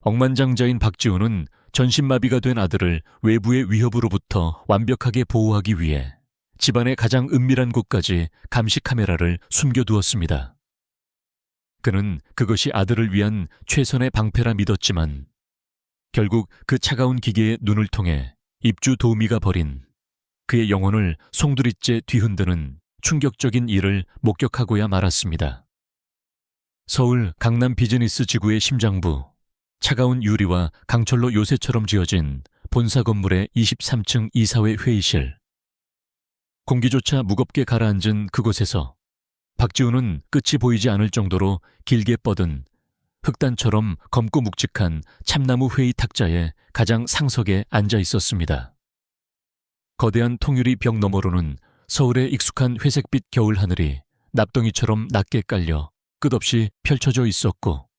억만장자인 박지훈은 전신마비가 된 아들을 외부의 위협으로부터 완벽하게 보호하기 위해 집안의 가장 은밀한 곳까지 감시 카메라를 숨겨두었습니다. 그는 그것이 아들을 위한 최선의 방패라 믿었지만 결국 그 차가운 기계의 눈을 통해 입주 도우미가 벌인 그의 영혼을 송두리째 뒤흔드는 충격적인 일을 목격하고야 말았습니다. 서울 강남 비즈니스 지구의 심장부, 차가운 유리와 강철로 요새처럼 지어진 본사 건물의 23층 이사회 회의실. 공기조차 무겁게 가라앉은 그곳에서 박지훈은 끝이 보이지 않을 정도로 길게 뻗은 흑단처럼 검고 묵직한 참나무 회의 탁자의 가장 상석에 앉아 있었습니다. 거대한 통유리 벽 너머로는 서울의 익숙한 회색빛 겨울 하늘이 납덩이처럼 낮게 깔려 끝없이 펼쳐져 있었고,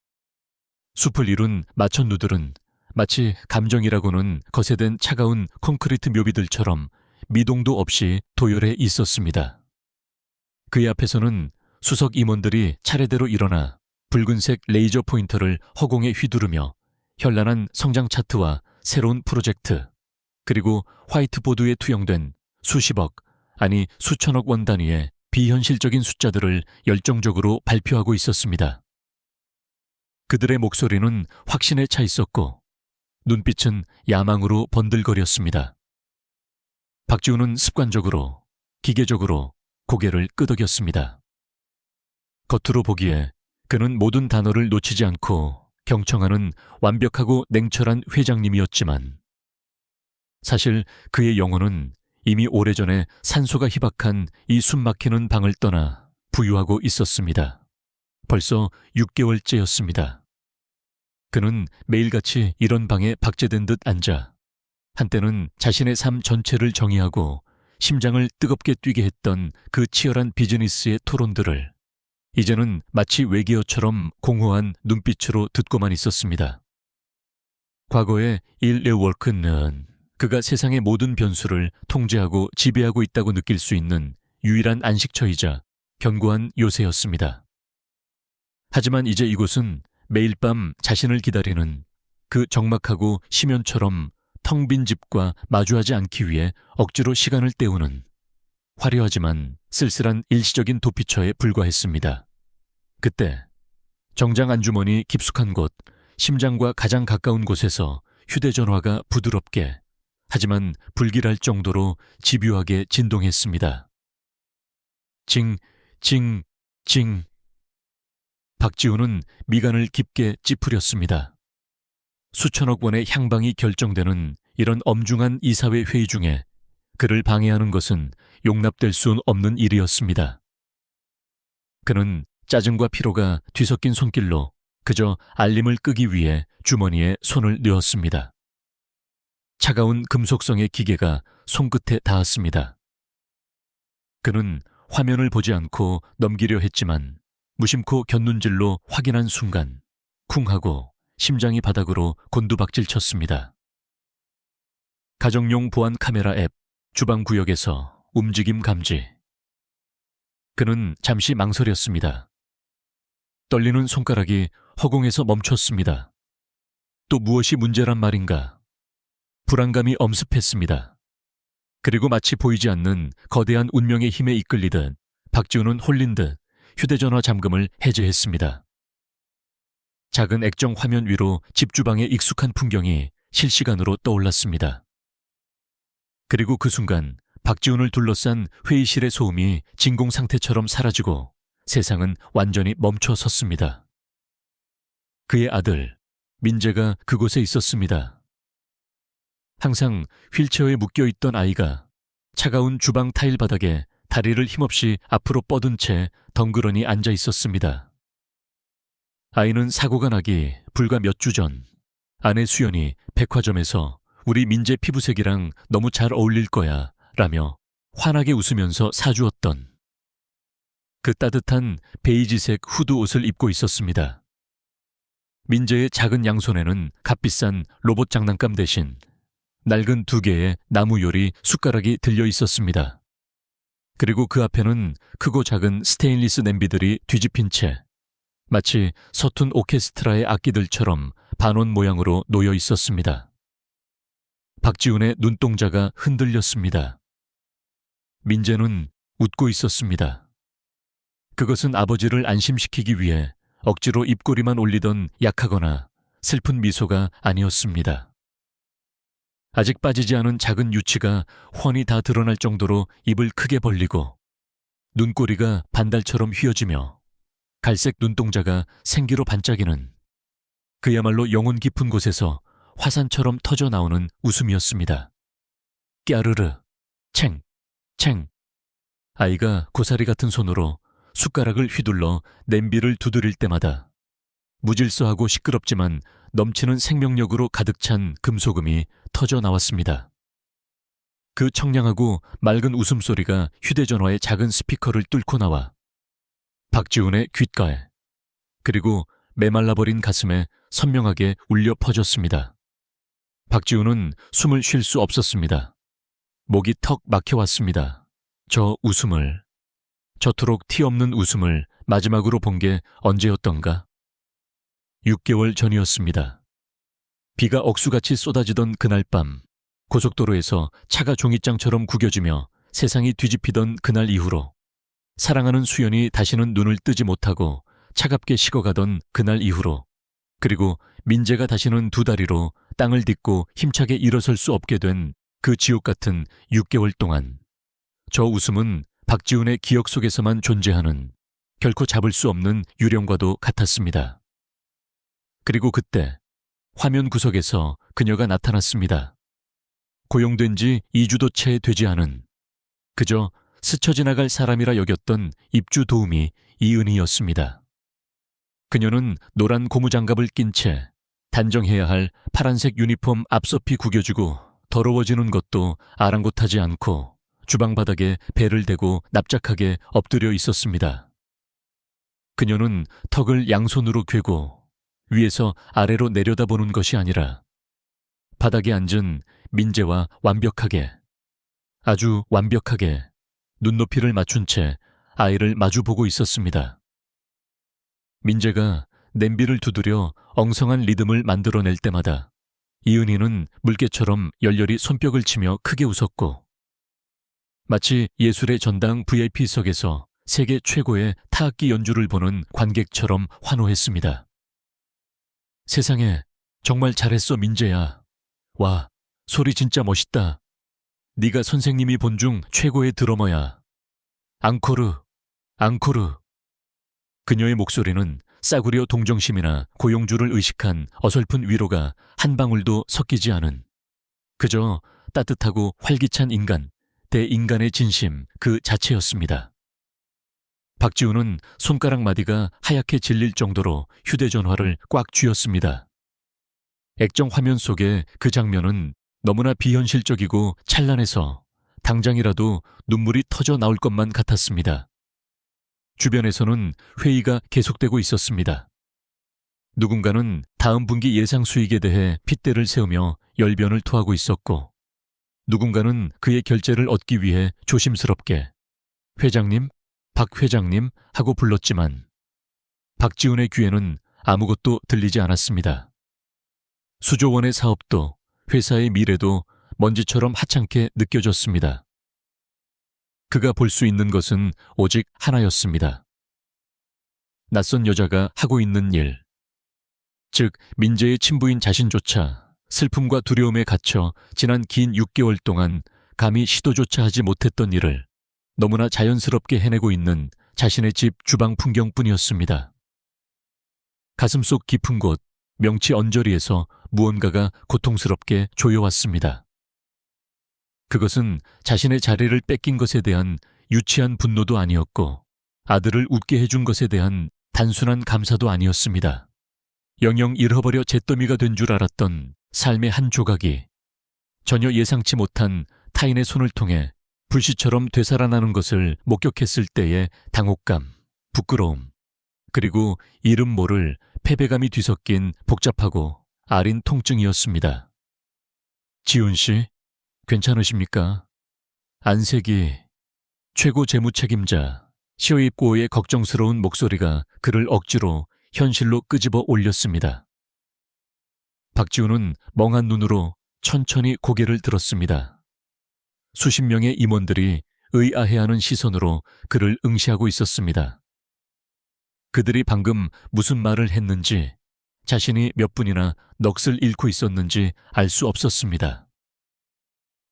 숲을 이룬 마천루들은 마치 감정이라고는 거세된 차가운 콘크리트 묘비들처럼 미동도 없이 도열해 있었습니다. 그의 앞에서는 수석 임원들이 차례대로 일어나 붉은색 레이저 포인터를 허공에 휘두르며 현란한 성장 차트와 새로운 프로젝트, 그리고 화이트보드에 투영된 수십억, 아니 수천억 원 단위의 비현실적인 숫자들을 열정적으로 발표하고 있었습니다. 그들의 목소리는 확신에 차 있었고 눈빛은 야망으로 번들거렸습니다. 박지훈은 습관적으로, 기계적으로 고개를 끄덕였습니다. 겉으로 보기에 그는 모든 단어를 놓치지 않고 경청하는 완벽하고 냉철한 회장님이었지만 사실 그의 영혼은 이미 오래전에 산소가 희박한 이 숨막히는 방을 떠나 부유하고 있었습니다. 벌써 6개월째였습니다. 그는 매일같이 이런 방에 박제된 듯 앉아 한때는 자신의 삶 전체를 정의하고 심장을 뜨겁게 뛰게 했던 그 치열한 비즈니스의 토론들을 이제는 마치 외계어처럼 공허한 눈빛으로 듣고만 있었습니다. 과거의 일레월크는 그가 세상의 모든 변수를 통제하고 지배하고 있다고 느낄 수 있는 유일한 안식처이자 견고한 요새였습니다. 하지만 이제 이곳은 매일 밤 자신을 기다리는 그 적막하고 심연처럼 텅 빈 집과 마주하지 않기 위해 억지로 시간을 때우는 화려하지만 쓸쓸한 일시적인 도피처에 불과했습니다. 그때 정장 안주머니 깊숙한 곳, 심장과 가장 가까운 곳에서 휴대전화가 부드럽게 하지만 불길할 정도로 집요하게 진동했습니다. 징, 징, 징. 박지훈은 미간을 깊게 찌푸렸습니다. 수천억 원의 향방이 결정되는 이런 엄중한 이사회 회의 중에 그를 방해하는 것은 용납될 수 없는 일이었습니다. 그는 짜증과 피로가 뒤섞인 손길로 그저 알림을 끄기 위해 주머니에 손을 넣었습니다. 차가운 금속성의 기계가 손끝에 닿았습니다. 그는 화면을 보지 않고 넘기려 했지만 무심코 곁눈질로 확인한 순간 쿵 하고 심장이 바닥으로 곤두박질 쳤습니다. 가정용 보안 카메라 앱 주방 구역에서 움직임 감지. 그는 잠시 망설였습니다. 떨리는 손가락이 허공에서 멈췄습니다. 또 무엇이 문제란 말인가? 불안감이 엄습했습니다. 그리고 마치 보이지 않는 거대한 운명의 힘에 이끌리듯 박지훈은 홀린 듯 휴대전화 잠금을 해제했습니다. 작은 액정 화면 위로 집주방의 익숙한 풍경이 실시간으로 떠올랐습니다. 그리고 그 순간 박지훈을 둘러싼 회의실의 소음이 진공 상태처럼 사라지고 세상은 완전히 멈춰 섰습니다. 그의 아들, 민재가 그곳에 있었습니다. 항상 휠체어에 묶여있던 아이가 차가운 주방 타일 바닥에 다리를 힘없이 앞으로 뻗은 채 덩그러니 앉아 있었습니다. 아이는 사고가 나기 불과 몇 주 전 아내 수연이 백화점에서 우리 민재 피부색이랑 너무 잘 어울릴 거야 라며 환하게 웃으면서 사주었던 그 따뜻한 베이지색 후드 옷을 입고 있었습니다. 민재의 작은 양손에는 값비싼 로봇 장난감 대신 낡은 2개의 나무 요리 숟가락이 들려 있었습니다. 그리고 그 앞에는 크고 작은 스테인리스 냄비들이 뒤집힌 채 마치 서툰 오케스트라의 악기들처럼 반원 모양으로 놓여 있었습니다. 박지훈의 눈동자가 흔들렸습니다. 민재는 웃고 있었습니다. 그것은 아버지를 안심시키기 위해 억지로 입꼬리만 올리던 약하거나 슬픈 미소가 아니었습니다. 아직 빠지지 않은 작은 유치가 훤히 다 드러날 정도로 입을 크게 벌리고 눈꼬리가 반달처럼 휘어지며 갈색 눈동자가 생기로 반짝이는 그야말로 영혼 깊은 곳에서 화산처럼 터져나오는 웃음이었습니다. 깨르르, 챙, 챙. 아이가 고사리 같은 손으로 숟가락을 휘둘러 냄비를 두드릴 때마다 무질서하고 시끄럽지만 넘치는 생명력으로 가득 찬 금소금이 터져 나왔습니다. 그 청량하고 맑은 웃음소리가 휴대전화의 작은 스피커를 뚫고 나와 박지훈의 귓가에 그리고 메말라버린 가슴에 선명하게 울려 퍼졌습니다. 박지훈은 숨을 쉴 수 없었습니다. 목이 턱 막혀왔습니다. 저 웃음을, 저토록 티 없는 웃음을 마지막으로 본 게 언제였던가? 6개월 전이었습니다. 비가 억수같이 쏟아지던 그날 밤, 고속도로에서 차가 종잇장처럼 구겨지며 세상이 뒤집히던 그날 이후로 사랑하는 수연이 다시는 눈을 뜨지 못하고 차갑게 식어가던 그날 이후로 그리고 민재가 다시는 두 다리로 땅을 딛고 힘차게 일어설 수 없게 된 그 지옥 같은 6개월 동안 저 웃음은 박지훈의 기억 속에서만 존재하는 결코 잡을 수 없는 유령과도 같았습니다. 그리고 그때 화면 구석에서 그녀가 나타났습니다. 고용된 지 2주도 채 되지 않은 그저 스쳐 지나갈 사람이라 여겼던 입주 도우미 이은희였습니다. 그녀는 노란 고무장갑을 낀 채 단정해야 할 파란색 유니폼 앞서피 구겨주고 더러워지는 것도 아랑곳하지 않고 주방 바닥에 배를 대고 납작하게 엎드려 있었습니다. 그녀는 턱을 양손으로 괴고 위에서 아래로 내려다보는 것이 아니라 바닥에 앉은 민재와 완벽하게, 아주 완벽하게 눈높이를 맞춘 채 아이를 마주보고 있었습니다. 민재가 냄비를 두드려 엉성한 리듬을 만들어낼 때마다 이은희는 물개처럼 열렬히 손뼉을 치며 크게 웃었고 마치 예술의 전당 VIP석에서 세계 최고의 타악기 연주를 보는 관객처럼 환호했습니다. 세상에, 정말 잘했어 민재야. 와, 소리 진짜 멋있다. 네가 선생님이 본 중 최고의 드러머야. 앙코르, 앙코르. 그녀의 목소리는 싸구려 동정심이나 고용주를 의식한 어설픈 위로가 한 방울도 섞이지 않은 그저 따뜻하고 활기찬 인간, 대인간의 진심 그 자체였습니다. 박지훈은 손가락 마디가 하얗게 질릴 정도로 휴대전화를 꽉 쥐었습니다. 액정 화면 속의 그 장면은 너무나 비현실적이고 찬란해서 당장이라도 눈물이 터져 나올 것만 같았습니다. 주변에서는 회의가 계속되고 있었습니다. 누군가는 다음 분기 예상 수익에 대해 핏대를 세우며 열변을 토하고 있었고 누군가는 그의 결제를 얻기 위해 조심스럽게 회장님, 박 회장님 하고 불렀지만 박지훈의 귀에는 아무것도 들리지 않았습니다. 수조 원의 사업도 회사의 미래도 먼지처럼 하찮게 느껴졌습니다. 그가 볼 수 있는 것은 오직 하나였습니다. 낯선 여자가 하고 있는 일, 즉 민재의 친부인 자신조차 슬픔과 두려움에 갇혀 지난 긴 6개월 동안 감히 시도조차 하지 못했던 일을 너무나 자연스럽게 해내고 있는 자신의 집 주방 풍경뿐이었습니다. 가슴속 깊은 곳, 명치 언저리에서 무언가가 고통스럽게 조여왔습니다. 그것은 자신의 자리를 뺏긴 것에 대한 유치한 분노도 아니었고 아들을 웃게 해준 것에 대한 단순한 감사도 아니었습니다. 영영 잃어버려 잿더미가 된 줄 알았던 삶의 한 조각이 전혀 예상치 못한 타인의 손을 통해 불씨처럼 되살아나는 것을 목격했을 때의 당혹감, 부끄러움, 그리고 이름 모를 패배감이 뒤섞인 복잡하고 아린 통증이었습니다. 지훈 씨, 괜찮으십니까? 안색이 최고 재무 책임자 시어입고의 걱정스러운 목소리가 그를 억지로 현실로 끄집어 올렸습니다. 박지훈은 멍한 눈으로 천천히 고개를 들었습니다. 수십 명의 임원들이 의아해하는 시선으로 그를 응시하고 있었습니다. 그들이 방금 무슨 말을 했는지, 자신이 몇 분이나 넋을 잃고 있었는지 알 수 없었습니다.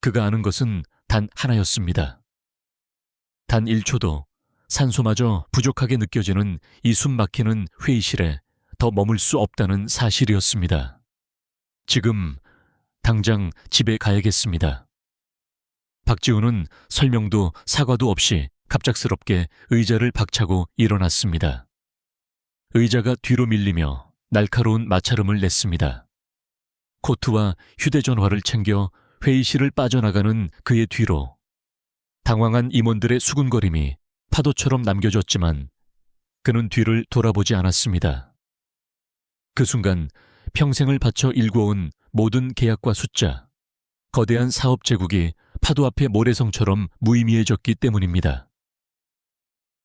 그가 아는 것은 단 하나였습니다. 단 1초도 산소마저 부족하게 느껴지는 이 숨 막히는 회의실에 더 머물 수 없다는 사실이었습니다. 지금 당장 집에 가야겠습니다. 박지훈은 설명도 사과도 없이 갑작스럽게 의자를 박차고 일어났습니다. 의자가 뒤로 밀리며 날카로운 마찰음을 냈습니다. 코트와 휴대전화를 챙겨 회의실을 빠져나가는 그의 뒤로 당황한 임원들의 수군거림이 파도처럼 남겨졌지만 그는 뒤를 돌아보지 않았습니다. 그 순간 평생을 바쳐 일궈온 모든 계약과 숫자, 거대한 사업 제국이 파도 앞에 모래성처럼 무의미해졌기 때문입니다.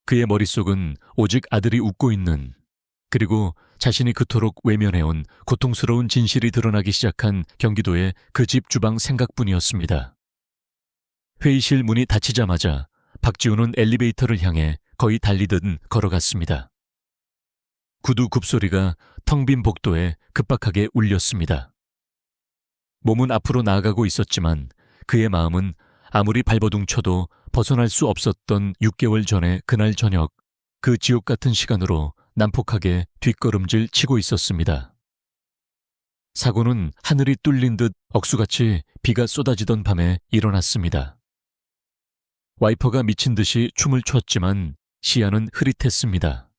그의 머릿속은 오직 아들이 웃고 있는, 그리고 자신이 그토록 외면해온 고통스러운 진실이 드러나기 시작한 경기도의 그 집 주방 생각뿐이었습니다. 회의실 문이 닫히자마자 박지훈은 엘리베이터를 향해 거의 달리듯 걸어갔습니다. 구두 굽소리가 텅 빈 복도에 급박하게 울렸습니다. 몸은 앞으로 나아가고 있었지만 그의 마음은 아무리 발버둥쳐도 벗어날 수 없었던 6개월 전의 그날 저녁, 그 지옥 같은 시간으로 난폭하게 뒷걸음질 치고 있었습니다. 사고는 하늘이 뚫린 듯 억수같이 비가 쏟아지던 밤에 일어났습니다. 와이퍼가 미친 듯이 춤을 췄지만 시야는 흐릿했습니다.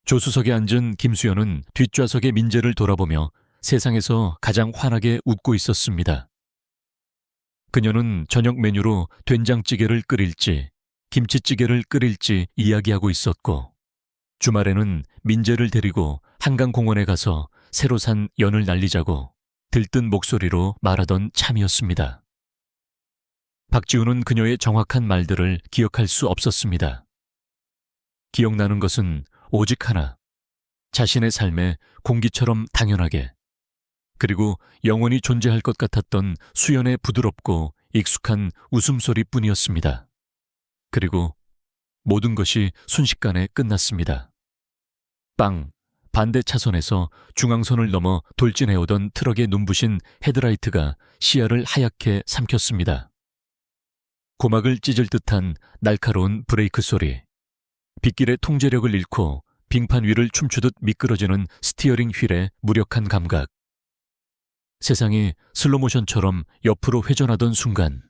조수석에 앉은 김수연은 뒷좌석의 민재를 돌아보며 세상에서 가장 환하게 웃고 있었습니다. 그녀는 저녁 메뉴로 된장찌개를 끓일지 김치찌개를 끓일지 이야기하고 있었고, 주말에는 민재를 데리고 한강공원에 가서 새로 산 연을 날리자고 들뜬 목소리로 말하던 참이었습니다. 박지훈은 그녀의 정확한 말들을 기억할 수 없었습니다. 기억나는 것은 오직 하나, 자신의 삶에 공기처럼 당연하게, 그리고 영원히 존재할 것 같았던 수연의 부드럽고 익숙한 웃음소리뿐이었습니다. 그리고 모든 것이 순식간에 끝났습니다. 빵! 반대 차선에서 중앙선을 넘어 돌진해오던 트럭의 눈부신 헤드라이트가 시야를 하얗게 삼켰습니다. 고막을 찢을 듯한 날카로운 브레이크 소리, 빗길의 통제력을 잃고 빙판 위를 춤추듯 미끄러지는 스티어링 휠의 무력한 감각. 세상이 슬로모션처럼 옆으로 회전하던 순간,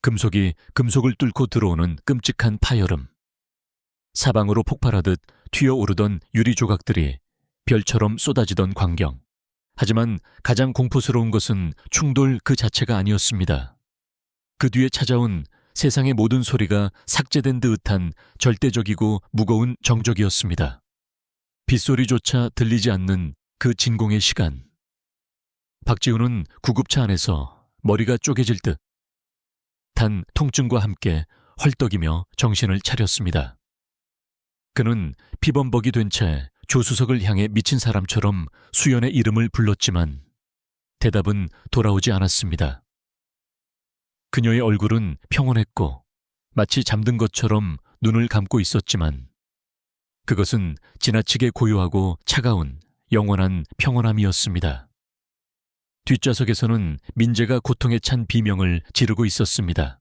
금속이 금속을 뚫고 들어오는 끔찍한 파열음, 사방으로 폭발하듯 튀어오르던 유리 조각들이 별처럼 쏟아지던 광경. 하지만 가장 공포스러운 것은 충돌 그 자체가 아니었습니다. 그 뒤에 찾아온 세상의 모든 소리가 삭제된 듯한 절대적이고 무거운 정적이었습니다. 빗소리조차 들리지 않는 그 진공의 시간. 박지훈은 구급차 안에서 머리가 쪼개질 듯 단 통증과 함께 헐떡이며 정신을 차렸습니다. 그는 피범벅이 된 채 조수석을 향해 미친 사람처럼 수연의 이름을 불렀지만 대답은 돌아오지 않았습니다. 그녀의 얼굴은 평온했고 마치 잠든 것처럼 눈을 감고 있었지만 그것은 지나치게 고요하고 차가운 영원한 평온함이었습니다. 뒷좌석에서는 민재가 고통에 찬 비명을 지르고 있었습니다.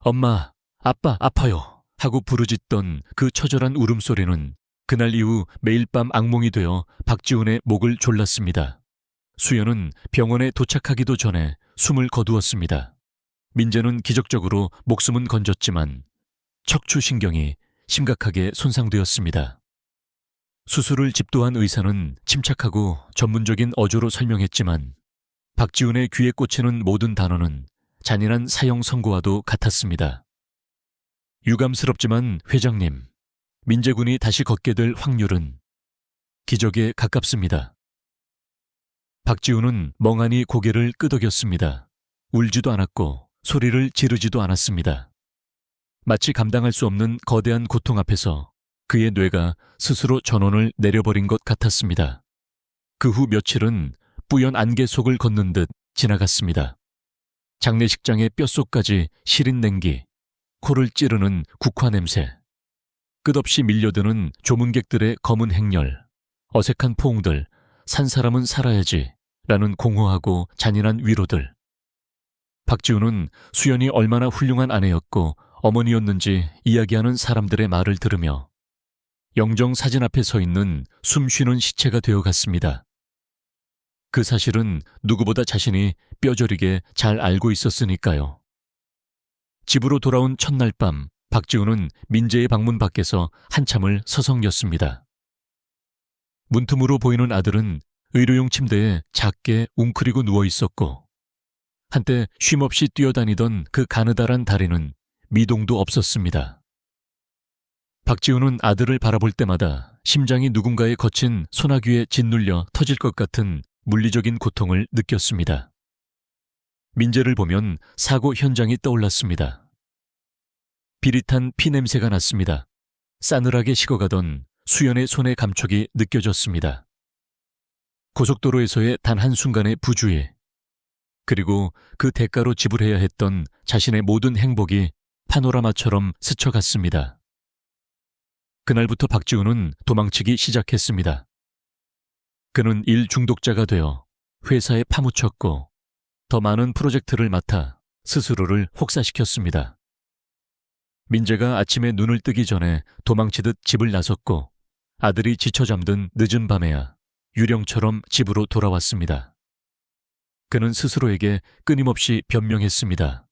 엄마, 아빠, 아파요 하고 부르짖던 그 처절한 울음소리는 그날 이후 매일 밤 악몽이 되어 박지훈의 목을 졸랐습니다. 수연은 병원에 도착하기도 전에 숨을 거두었습니다. 민재는 기적적으로 목숨은 건졌지만 척추신경이 심각하게 손상되었습니다. 수술을 집도한 의사는 침착하고 전문적인 어조로 설명했지만 박지훈의 귀에 꽂히는 모든 단어는 잔인한 사형 선고와도 같았습니다. 유감스럽지만 회장님, 민재군이 다시 걷게 될 확률은 기적에 가깝습니다. 박지훈은 멍하니 고개를 끄덕였습니다. 울지도 않았고 소리를 지르지도 않았습니다. 마치 감당할 수 없는 거대한 고통 앞에서 그의 뇌가 스스로 전원을 내려버린 것 같았습니다. 그 후 며칠은 뿌연 안개 속을 걷는 듯 지나갔습니다. 장례식장의 뼛속까지 시린 냉기, 코를 찌르는 국화 냄새, 끝없이 밀려드는 조문객들의 검은 행렬, 어색한 포옹들, 산 사람은 살아야지 라는 공허하고 잔인한 위로들. 박지훈은 수연이 얼마나 훌륭한 아내였고 어머니였는지 이야기하는 사람들의 말을 들으며 영정 사진 앞에 서 있는 숨쉬는 시체가 되어갔습니다. 그 사실은 누구보다 자신이 뼈저리게 잘 알고 있었으니까요. 집으로 돌아온 첫날 밤, 박지훈은 민재의 방문 밖에서 한참을 서성였습니다. 문틈으로 보이는 아들은 의료용 침대에 작게 웅크리고 누워 있었고, 한때 쉼없이 뛰어다니던 그 가느다란 다리는 미동도 없었습니다. 박지훈은 아들을 바라볼 때마다 심장이 누군가의 거친 소나귀에 짓눌려 터질 것 같은 물리적인 고통을 느꼈습니다. 민재를 보면 사고 현장이 떠올랐습니다. 비릿한 피 냄새가 났습니다. 싸늘하게 식어가던 수연의 손의 감촉이 느껴졌습니다. 고속도로에서의 단 한순간의 부주의, 그리고 그 대가로 지불해야 했던 자신의 모든 행복이 파노라마처럼 스쳐갔습니다. 그날부터 박지훈은 도망치기 시작했습니다. 그는 일 중독자가 되어 회사에 파묻혔고 더 많은 프로젝트를 맡아 스스로를 혹사시켰습니다. 민재가 아침에 눈을 뜨기 전에 도망치듯 집을 나섰고 아들이 지쳐 잠든 늦은 밤에야 유령처럼 집으로 돌아왔습니다. 그는 스스로에게 끊임없이 변명했습니다.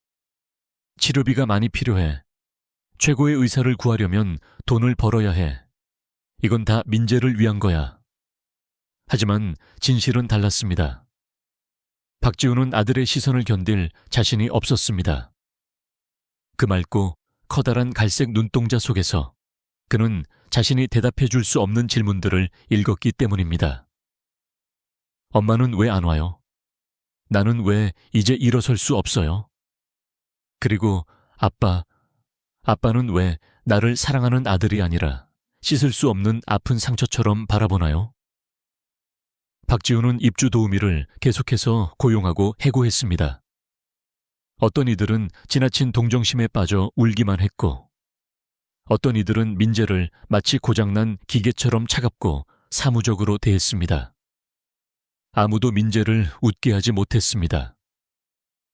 치료비가 많이 필요해. 최고의 의사를 구하려면 돈을 벌어야 해. 이건 다 민재를 위한 거야. 하지만 진실은 달랐습니다. 박지훈은 아들의 시선을 견딜 자신이 없었습니다. 그 맑고 커다란 갈색 눈동자 속에서 그는 자신이 대답해 줄 수 없는 질문들을 읽었기 때문입니다. 엄마는 왜 안 와요? 나는 왜 이제 일어설 수 없어요? 그리고 아빠는 왜 나를 사랑하는 아들이 아니라 씻을 수 없는 아픈 상처처럼 바라보나요? 박지훈은 입주 도우미를 계속해서 고용하고 해고했습니다. 어떤 이들은 지나친 동정심에 빠져 울기만 했고, 어떤 이들은 민재를 마치 고장난 기계처럼 차갑고 사무적으로 대했습니다. 아무도 민재를 웃게 하지 못했습니다.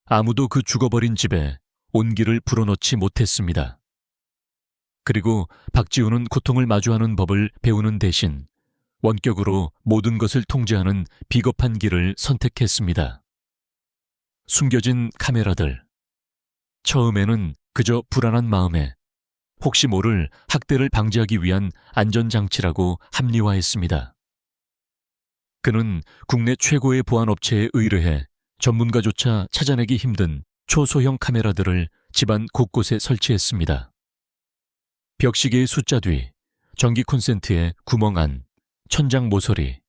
아무도 그 죽어버린 집에 온기를 불어넣지 못했습니다. 그리고 박지훈은 고통을 마주하는 법을 배우는 대신 원격으로 모든 것을 통제하는 비겁한 길을 선택했습니다. 숨겨진 카메라들. 처음에는 그저 불안한 마음에 혹시 모를 학대를 방지하기 위한 안전장치라고 합리화했습니다. 그는 국내 최고의 보안업체에 의뢰해 전문가조차 찾아내기 힘든 초소형 카메라들을 집안 곳곳에 설치했습니다. 벽시계의 숫자 뒤, 전기 콘센트의 구멍 안, 천장 모서리,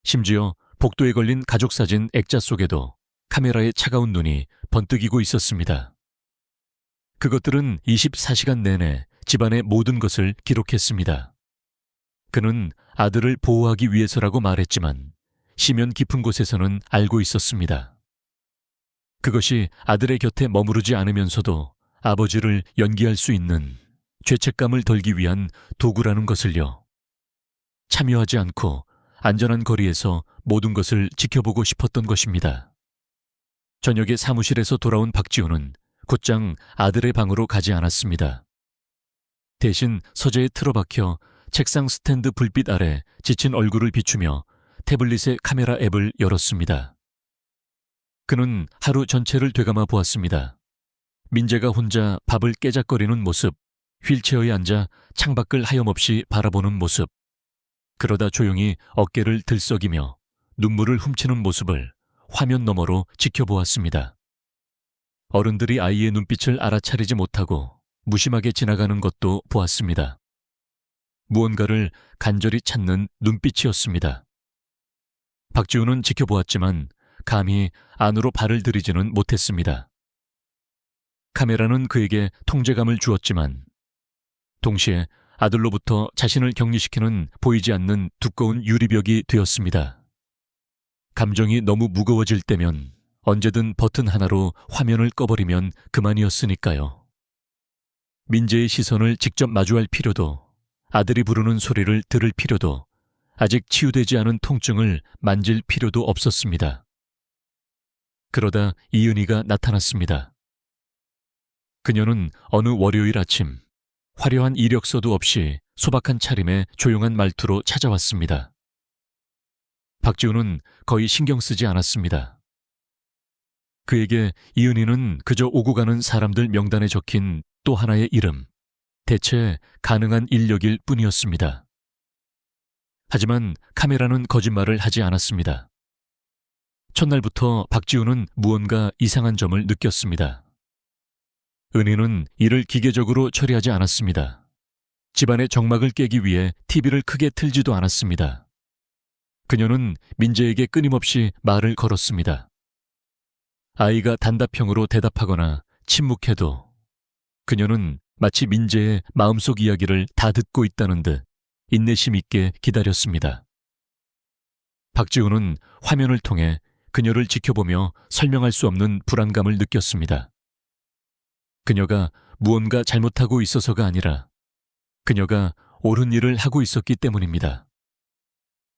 심지어 복도에 걸린 가족사진 액자 속에도 카메라의 차가운 눈이 번뜩이고 있었습니다. 그것들은 24시간 내내 집안의 모든 것을 기록했습니다. 그는 아들을 보호하기 위해서라고 말했지만 심연 깊은 곳에서는 알고 있었습니다. 그것이 아들의 곁에 머무르지 않으면서도 아버지를 연기할 수 있는 죄책감을 덜기 위한 도구라는 것을요. 참여하지 않고 안전한 거리에서 모든 것을 지켜보고 싶었던 것입니다. 저녁에 사무실에서 돌아온 박지훈은 곧장 아들의 방으로 가지 않았습니다. 대신 서재에 틀어박혀 책상 스탠드 불빛 아래 지친 얼굴을 비추며 태블릿의 카메라 앱을 열었습니다. 그는 하루 전체를 되감아 보았습니다. 민재가 혼자 밥을 깨작거리는 모습, 휠체어에 앉아 창밖을 하염없이 바라보는 모습, 그러다 조용히 어깨를 들썩이며 눈물을 훔치는 모습을 화면 너머로 지켜보았습니다. 어른들이 아이의 눈빛을 알아차리지 못하고 무심하게 지나가는 것도 보았습니다. 무언가를 간절히 찾는 눈빛이었습니다. 박지훈은 지켜보았지만 감히 안으로 발을 들이지는 못했습니다. 카메라는 그에게 통제감을 주었지만 동시에 아들로부터 자신을 격리시키는 보이지 않는 두꺼운 유리벽이 되었습니다. 감정이 너무 무거워질 때면 언제든 버튼 하나로 화면을 꺼버리면 그만이었으니까요. 민재의 시선을 직접 마주할 필요도, 아들이 부르는 소리를 들을 필요도, 아직 치유되지 않은 통증을 만질 필요도 없었습니다. 그러다 이은희가 나타났습니다. 그녀는 어느 월요일 아침 화려한 이력서도 없이 소박한 차림에 조용한 말투로 찾아왔습니다. 박지훈은 거의 신경 쓰지 않았습니다. 그에게 이은희는 그저 오고 가는 사람들 명단에 적힌 또 하나의 이름, 대체 가능한 인력일 뿐이었습니다. 하지만 카메라는 거짓말을 하지 않았습니다. 첫날부터 박지훈은 무언가 이상한 점을 느꼈습니다. 은희는 일을 기계적으로 처리하지 않았습니다. 집안의 정막을 깨기 위해 TV를 크게 틀지도 않았습니다. 그녀는 민재에게 끊임없이 말을 걸었습니다. 아이가 단답형으로 대답하거나 침묵해도 그녀는 마치 민재의 마음속 이야기를 다 듣고 있다는 듯 인내심 있게 기다렸습니다. 박지훈은 화면을 통해 그녀를 지켜보며 설명할 수 없는 불안감을 느꼈습니다. 그녀가 무언가 잘못하고 있어서가 아니라 그녀가 옳은 일을 하고 있었기 때문입니다.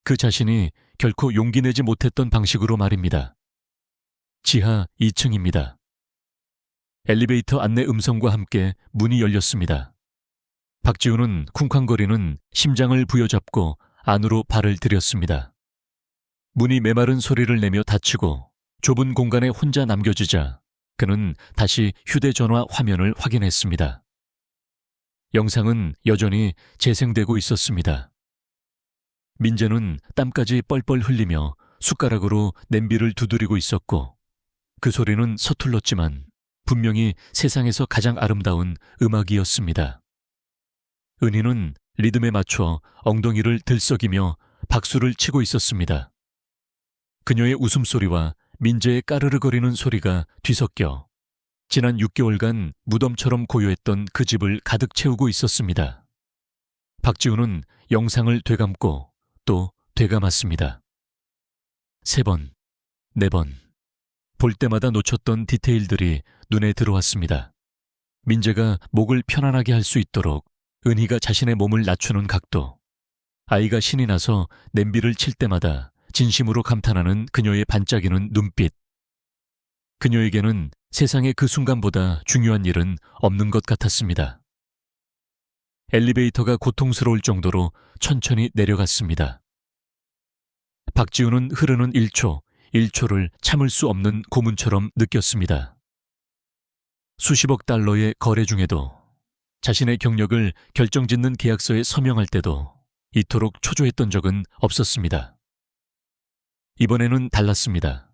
그 자신이 결코 용기 내지 못했던 방식으로 말입니다. 지하 2층입니다. 엘리베이터 안내 음성과 함께 문이 열렸습니다. 박지훈은 쿵쾅거리는 심장을 부여잡고 안으로 발을 들였습니다. 문이 메마른 소리를 내며 닫히고 좁은 공간에 혼자 남겨지자 그는 다시 휴대전화 화면을 확인했습니다. 영상은 여전히 재생되고 있었습니다. 민재는 땀까지 뻘뻘 흘리며 숟가락으로 냄비를 두드리고 있었고 그 소리는 서툴렀지만 분명히 세상에서 가장 아름다운 음악이었습니다. 은희는 리듬에 맞춰 엉덩이를 들썩이며 박수를 치고 있었습니다. 그녀의 웃음소리와 민재의 까르르거리는 소리가 뒤섞여 지난 6개월간 무덤처럼 고요했던 그 집을 가득 채우고 있었습니다. 박지훈은 영상을 되감고 또 되감았습니다. 3번, 4번. 볼 때마다 놓쳤던 디테일들이 눈에 들어왔습니다. 민재가 목을 편안하게 할 수 있도록 은희가 자신의 몸을 낮추는 각도, 아이가 신이 나서 냄비를 칠 때마다 진심으로 감탄하는 그녀의 반짝이는 눈빛. 그녀에게는 세상의 그 순간보다 중요한 일은 없는 것 같았습니다. 엘리베이터가 고통스러울 정도로 천천히 내려갔습니다. 박지훈은 흐르는 1초, 1초를 참을 수 없는 고문처럼 느꼈습니다. 수십억 달러의 거래 중에도 자신의 경력을 결정짓는 계약서에 서명할 때도 이토록 초조했던 적은 없었습니다. 이번에는 달랐습니다.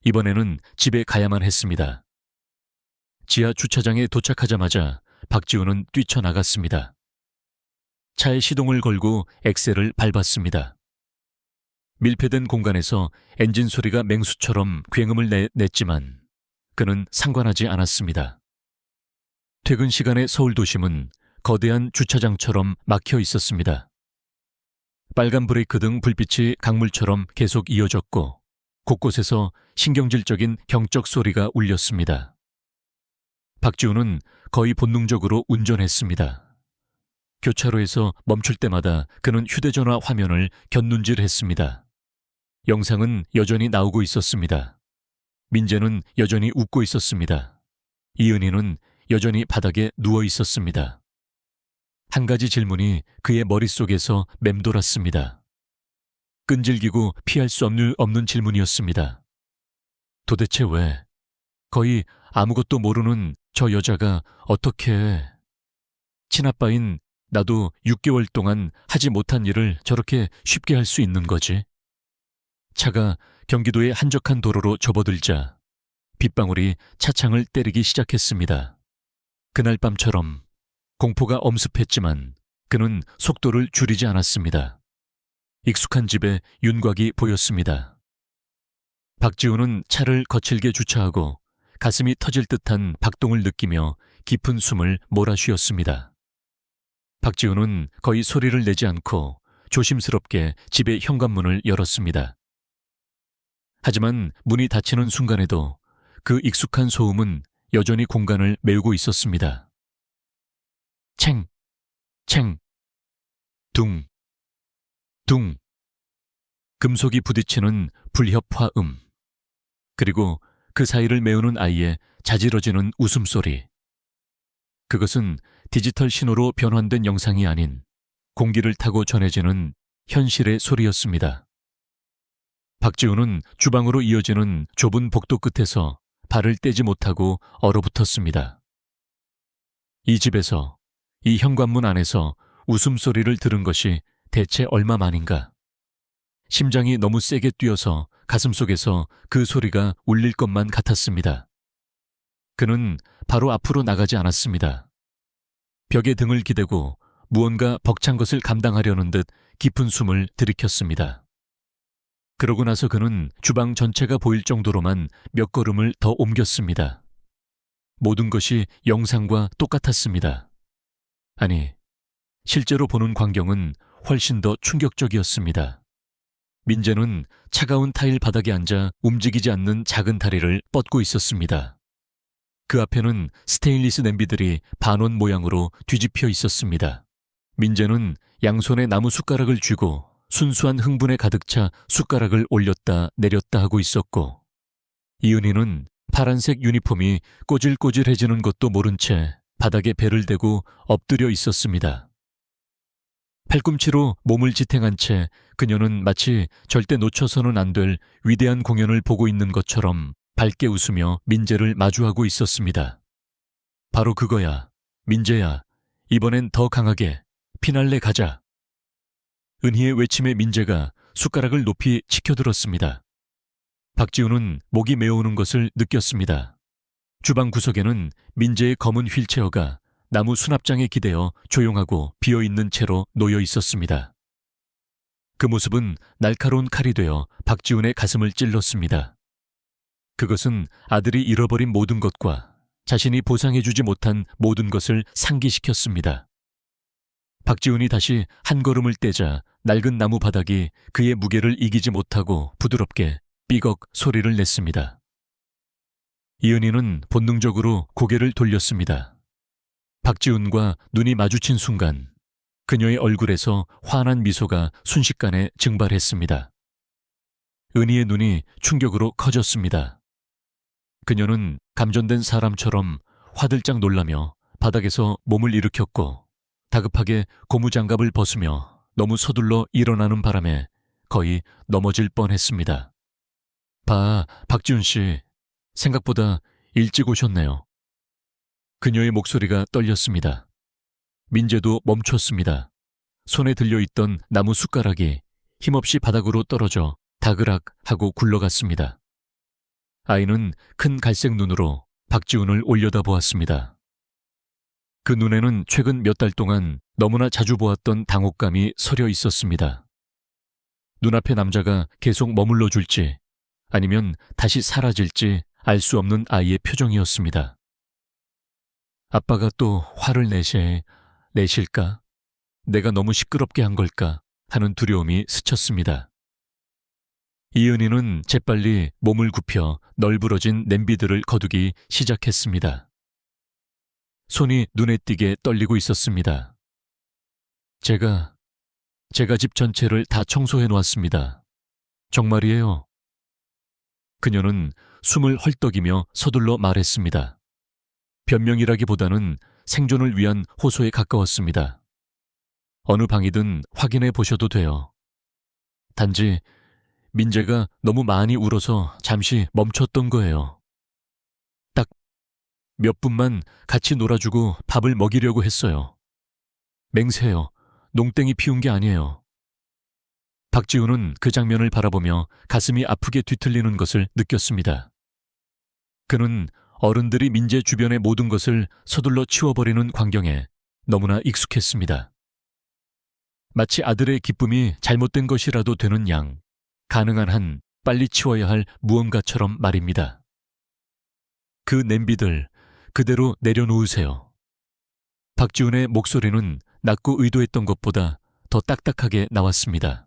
이번에는 집에 가야만 했습니다. 지하 주차장에 도착하자마자 박지훈은 뛰쳐나갔습니다. 차에 시동을 걸고 엑셀을 밟았습니다. 밀폐된 공간에서 엔진 소리가 맹수처럼 굉음을 냈지만 그는 상관하지 않았습니다. 퇴근 시간의 서울 도심은 거대한 주차장처럼 막혀 있었습니다. 빨간 브레이크 등 불빛이 강물처럼 계속 이어졌고 곳곳에서 신경질적인 경적 소리가 울렸습니다. 박지훈은 거의 본능적으로 운전했습니다. 교차로에서 멈출 때마다 그는 휴대전화 화면을 곁눈질했습니다. 영상은 여전히 나오고 있었습니다. 민재는 여전히 웃고 있었습니다. 이은희는 여전히 바닥에 누워 있었습니다. 한 가지 질문이 그의 머릿속에서 맴돌았습니다. 끈질기고 피할 수 없는 질문이었습니다. 도대체 왜 거의 아무것도 모르는 저 여자가 어떻게 친아빠인 나도 6개월 동안 하지 못한 일을 저렇게 쉽게 할 수 있는 거지? 차가 경기도의 한적한 도로로 접어들자 빗방울이 차창을 때리기 시작했습니다. 그날 밤처럼 공포가 엄습했지만 그는 속도를 줄이지 않았습니다. 익숙한 집에 윤곽이 보였습니다. 박지훈은 차를 거칠게 주차하고 가슴이 터질 듯한 박동을 느끼며 깊은 숨을 몰아쉬었습니다. 박지훈은 거의 소리를 내지 않고 조심스럽게 집의 현관문을 열었습니다. 하지만 문이 닫히는 순간에도 그 익숙한 소음은 여전히 공간을 메우고 있었습니다. 챙, 챙, 둥, 둥. 금속이 부딪히는 불협화음. 그리고 그 사이를 메우는 아이의 자지러지는 웃음소리. 그것은 디지털 신호로 변환된 영상이 아닌 공기를 타고 전해지는 현실의 소리였습니다. 박지훈은 주방으로 이어지는 좁은 복도 끝에서 발을 떼지 못하고 얼어붙었습니다. 이 집에서, 이 현관문 안에서 웃음소리를 들은 것이 대체 얼마만인가. 심장이 너무 세게 뛰어서 가슴속에서 그 소리가 울릴 것만 같았습니다. 그는 바로 앞으로 나가지 않았습니다. 벽에 등을 기대고 무언가 벅찬 것을 감당하려는 듯 깊은 숨을 들이켰습니다. 그러고 나서 그는 주방 전체가 보일 정도로만 몇 걸음을 더 옮겼습니다. 모든 것이 영상과 똑같았습니다. 아니, 실제로 보는 광경은 훨씬 더 충격적이었습니다. 민재는 차가운 타일 바닥에 앉아 움직이지 않는 작은 다리를 뻗고 있었습니다. 그 앞에는 스테인리스 냄비들이 반원 모양으로 뒤집혀 있었습니다. 민재는 양손에 나무 숟가락을 쥐고 순수한 흥분에 가득 차 숟가락을 올렸다 내렸다 하고 있었고, 이은희는 파란색 유니폼이 꼬질꼬질해지는 것도 모른 채 바닥에 배를 대고 엎드려 있었습니다. 팔꿈치로 몸을 지탱한 채 그녀는 마치 절대 놓쳐서는 안 될 위대한 공연을 보고 있는 것처럼 밝게 웃으며 민재를 마주하고 있었습니다. 바로 그거야. 민재야. 이번엔 더 강하게. 피날레 가자. 은희의 외침에 민재가 숟가락을 높이 치켜들었습니다. 박지훈은 목이 메어오는 것을 느꼈습니다. 주방 구석에는 민재의 검은 휠체어가 나무 수납장에 기대어 조용하고 비어있는 채로 놓여 있었습니다. 그 모습은 날카로운 칼이 되어 박지훈의 가슴을 찔렀습니다. 그것은 아들이 잃어버린 모든 것과 자신이 보상해주지 못한 모든 것을 상기시켰습니다. 박지훈이 다시 한 걸음을 떼자 낡은 나무 바닥이 그의 무게를 이기지 못하고 부드럽게 삐걱 소리를 냈습니다. 이은희는 본능적으로 고개를 돌렸습니다. 박지훈과 눈이 마주친 순간 그녀의 얼굴에서 환한 미소가 순식간에 증발했습니다. 은희의 눈이 충격으로 커졌습니다. 그녀는 감전된 사람처럼 화들짝 놀라며 바닥에서 몸을 일으켰고 다급하게 고무장갑을 벗으며 너무 서둘러 일어나는 바람에 거의 넘어질 뻔했습니다. 박지훈 씨, 생각보다 일찍 오셨네요. 그녀의 목소리가 떨렸습니다. 민재도 멈췄습니다. 손에 들려있던 나무 숟가락이 힘없이 바닥으로 떨어져 다그락 하고 굴러갔습니다. 아이는 큰 갈색 눈으로 박지훈을 올려다보았습니다. 그 눈에는 최근 몇 달 동안 너무나 자주 보았던 당혹감이 서려 있었습니다. 눈앞의 남자가 계속 머물러 줄지 아니면 다시 사라질지 알 수 없는 아이의 표정이었습니다. 아빠가 또 화를 내실까? 내가 너무 시끄럽게 한 걸까? 하는 두려움이 스쳤습니다. 이은희는 재빨리 몸을 굽혀 널브러진 냄비들을 거두기 시작했습니다. 손이 눈에 띄게 떨리고 있었습니다. 제가 집 전체를 다 청소해 놓았습니다. 정말이에요. 그녀는 숨을 헐떡이며 서둘러 말했습니다. 변명이라기보다는 생존을 위한 호소에 가까웠습니다. 어느 방이든 확인해 보셔도 돼요. 단지 민재가 너무 많이 울어서 잠시 멈췄던 거예요. 딱 몇 분만 같이 놀아주고 밥을 먹이려고 했어요. 맹세해요. 농땡이 피운 게 아니에요. 박지훈은 그 장면을 바라보며 가슴이 아프게 뒤틀리는 것을 느꼈습니다. 그는 어른들이 민재 주변의 모든 것을 서둘러 치워버리는 광경에 너무나 익숙했습니다. 마치 아들의 기쁨이 잘못된 것이라도 되는 양, 가능한 한 빨리 치워야 할 무언가처럼 말입니다. 그 냄비들 그대로 내려놓으세요. 박지훈의 목소리는 낮고 의도했던 것보다 더 딱딱하게 나왔습니다.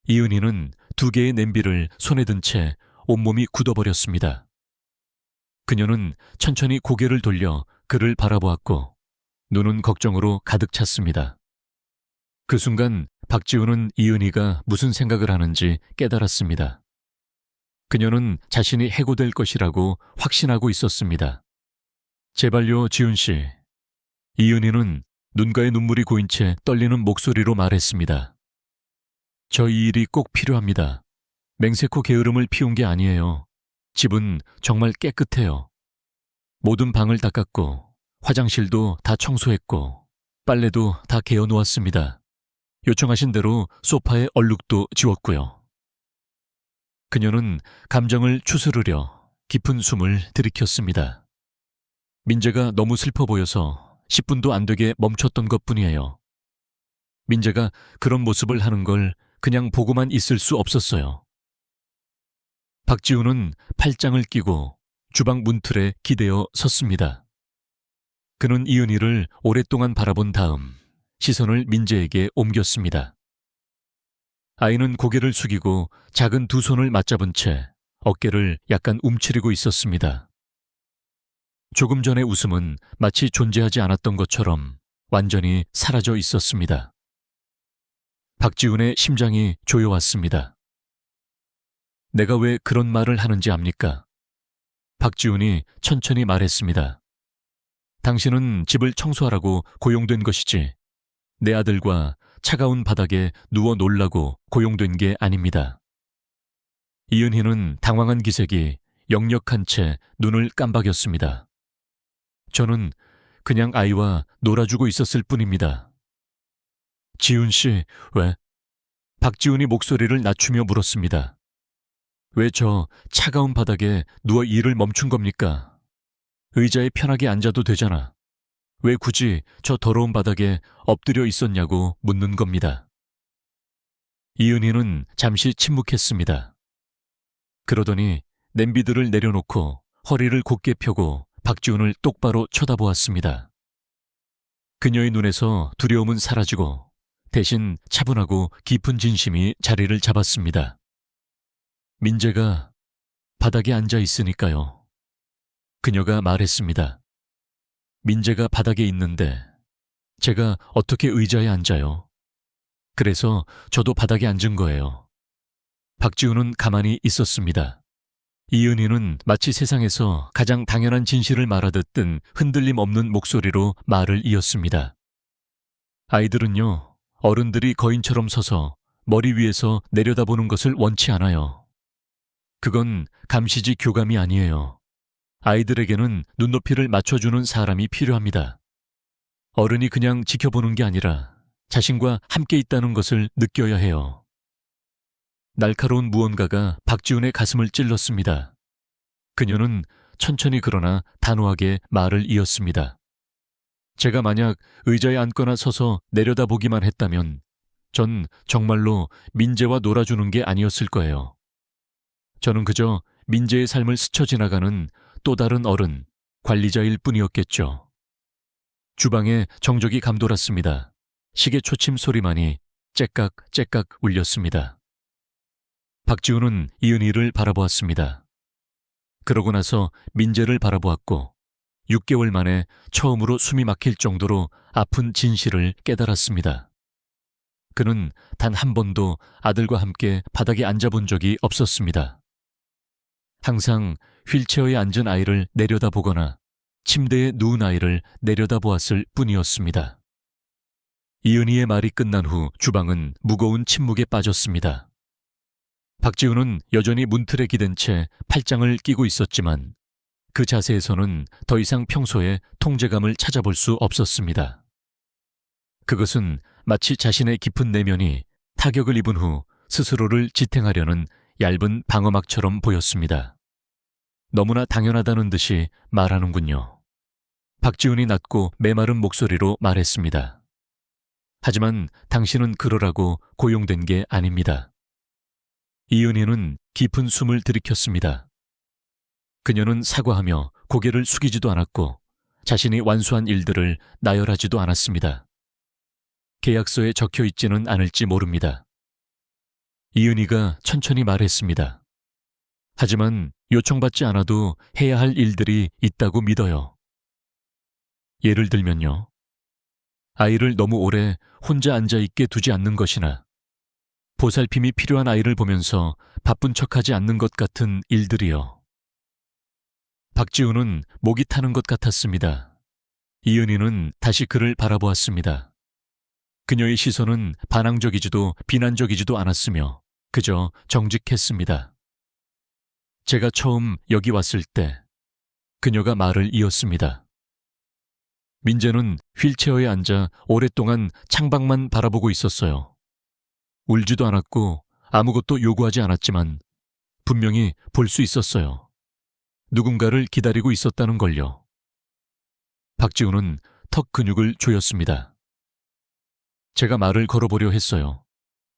이은희는 두 개의 냄비를 손에 든 채 온몸이 굳어버렸습니다. 그녀는 천천히 고개를 돌려 그를 바라보았고 눈은 걱정으로 가득 찼습니다. 그 순간 박지훈은 이은희가 무슨 생각을 하는지 깨달았습니다. 그녀는 자신이 해고될 것이라고 확신하고 있었습니다. 제발요, 지훈 씨. 이은희는 눈가에 눈물이 고인 채 떨리는 목소리로 말했습니다. 저 이 일이 꼭 필요합니다. 맹세코 게으름을 피운 게 아니에요. 집은 정말 깨끗해요. 모든 방을 닦았고 화장실도 다 청소했고 빨래도 다 개어 놓았습니다. 요청하신 대로 소파에 얼룩도 지웠고요. 그녀는 감정을 추스르려 깊은 숨을 들이켰습니다. 민재가 너무 슬퍼 보여서 10분도 안 되게 멈췄던 것뿐이에요. 민재가 그런 모습을 하는 걸 그냥 보고만 있을 수 없었어요. 박지훈은 팔짱을 끼고 주방 문틀에 기대어 섰습니다. 그는 이은희를 오랫동안 바라본 다음 시선을 민재에게 옮겼습니다. 아이는 고개를 숙이고 작은 두 손을 맞잡은 채 어깨를 약간 움츠리고 있었습니다. 조금 전의 웃음은 마치 존재하지 않았던 것처럼 완전히 사라져 있었습니다. 박지훈의 심장이 조여왔습니다. 내가 왜 그런 말을 하는지 압니까? 박지훈이 천천히 말했습니다. 당신은 집을 청소하라고 고용된 것이지 내 아들과 차가운 바닥에 누워 놀라고 고용된 게 아닙니다. 이은희는 당황한 기색이 역력한 채 눈을 깜박였습니다. 저는 그냥 아이와 놀아주고 있었을 뿐입니다. 지훈 씨, 왜? 박지훈이 목소리를 낮추며 물었습니다. 왜 저 차가운 바닥에 누워 일을 멈춘 겁니까? 의자에 편하게 앉아도 되잖아. 왜 굳이 저 더러운 바닥에 엎드려 있었냐고 묻는 겁니다. 이은희는 잠시 침묵했습니다. 그러더니 냄비들을 내려놓고 허리를 곧게 펴고 박지훈을 똑바로 쳐다보았습니다. 그녀의 눈에서 두려움은 사라지고 대신 차분하고 깊은 진심이 자리를 잡았습니다. 민재가 바닥에 앉아 있으니까요. 그녀가 말했습니다. 민재가 바닥에 있는데 제가 어떻게 의자에 앉아요? 그래서 저도 바닥에 앉은 거예요. 박지훈은 가만히 있었습니다. 이은희는 마치 세상에서 가장 당연한 진실을 말하듯 흔들림 없는 목소리로 말을 이었습니다. 아이들은요, 어른들이 거인처럼 서서 머리 위에서 내려다보는 것을 원치 않아요. 그건 감시지 교감이 아니에요. 아이들에게는 눈높이를 맞춰주는 사람이 필요합니다. 어른이 그냥 지켜보는 게 아니라 자신과 함께 있다는 것을 느껴야 해요. 날카로운 무언가가 박지훈의 가슴을 찔렀습니다. 그녀는 천천히 그러나 단호하게 말을 이었습니다. 제가 만약 의자에 앉거나 서서 내려다보기만 했다면 전 정말로 민재와 놀아주는 게 아니었을 거예요. 저는 그저 민재의 삶을 스쳐 지나가는 또 다른 어른, 관리자일 뿐이었겠죠. 주방에 정적이 감돌았습니다. 시계 초침 소리만이 째깍째깍 울렸습니다. 박지훈은 이은희를 바라보았습니다. 그러고 나서 민재를 바라보았고 6개월 만에 처음으로 숨이 막힐 정도로 아픈 진실을 깨달았습니다. 그는 단 한 번도 아들과 함께 바닥에 앉아본 적이 없었습니다. 항상 휠체어에 앉은 아이를 내려다보거나 침대에 누운 아이를 내려다보았을 뿐이었습니다. 이은희의 말이 끝난 후 주방은 무거운 침묵에 빠졌습니다. 박지훈은 여전히 문틀에 기댄 채 팔짱을 끼고 있었지만 그 자세에서는 더 이상 평소에 통제감을 찾아볼 수 없었습니다. 그것은 마치 자신의 깊은 내면이 타격을 입은 후 스스로를 지탱하려는 얇은 방어막처럼 보였습니다. 너무나 당연하다는 듯이 말하는군요. 박지훈이 낮고 메마른 목소리로 말했습니다. 하지만 당신은 그러라고 고용된 게 아닙니다. 이은희는 깊은 숨을 들이켰습니다. 그녀는 사과하며 고개를 숙이지도 않았고 자신이 완수한 일들을 나열하지도 않았습니다. 계약서에 적혀 있지는 않을지 모릅니다. 이은희가 천천히 말했습니다. 하지만 요청받지 않아도 해야 할 일들이 있다고 믿어요. 예를 들면요. 아이를 너무 오래 혼자 앉아있게 두지 않는 것이나 보살핌이 필요한 아이를 보면서 바쁜 척하지 않는 것 같은 일들이요. 박지훈은 목이 타는 것 같았습니다. 이은희는 다시 그를 바라보았습니다. 그녀의 시선은 반항적이지도 비난적이지도 않았으며 그저 정직했습니다. 제가 처음 여기 왔을 때 그녀가 말을 이었습니다. 민재는 휠체어에 앉아 오랫동안 창밖만 바라보고 있었어요. 울지도 않았고 아무것도 요구하지 않았지만 분명히 볼 수 있었어요. 누군가를 기다리고 있었다는 걸요. 박지훈은 턱 근육을 조였습니다. 제가 말을 걸어보려 했어요.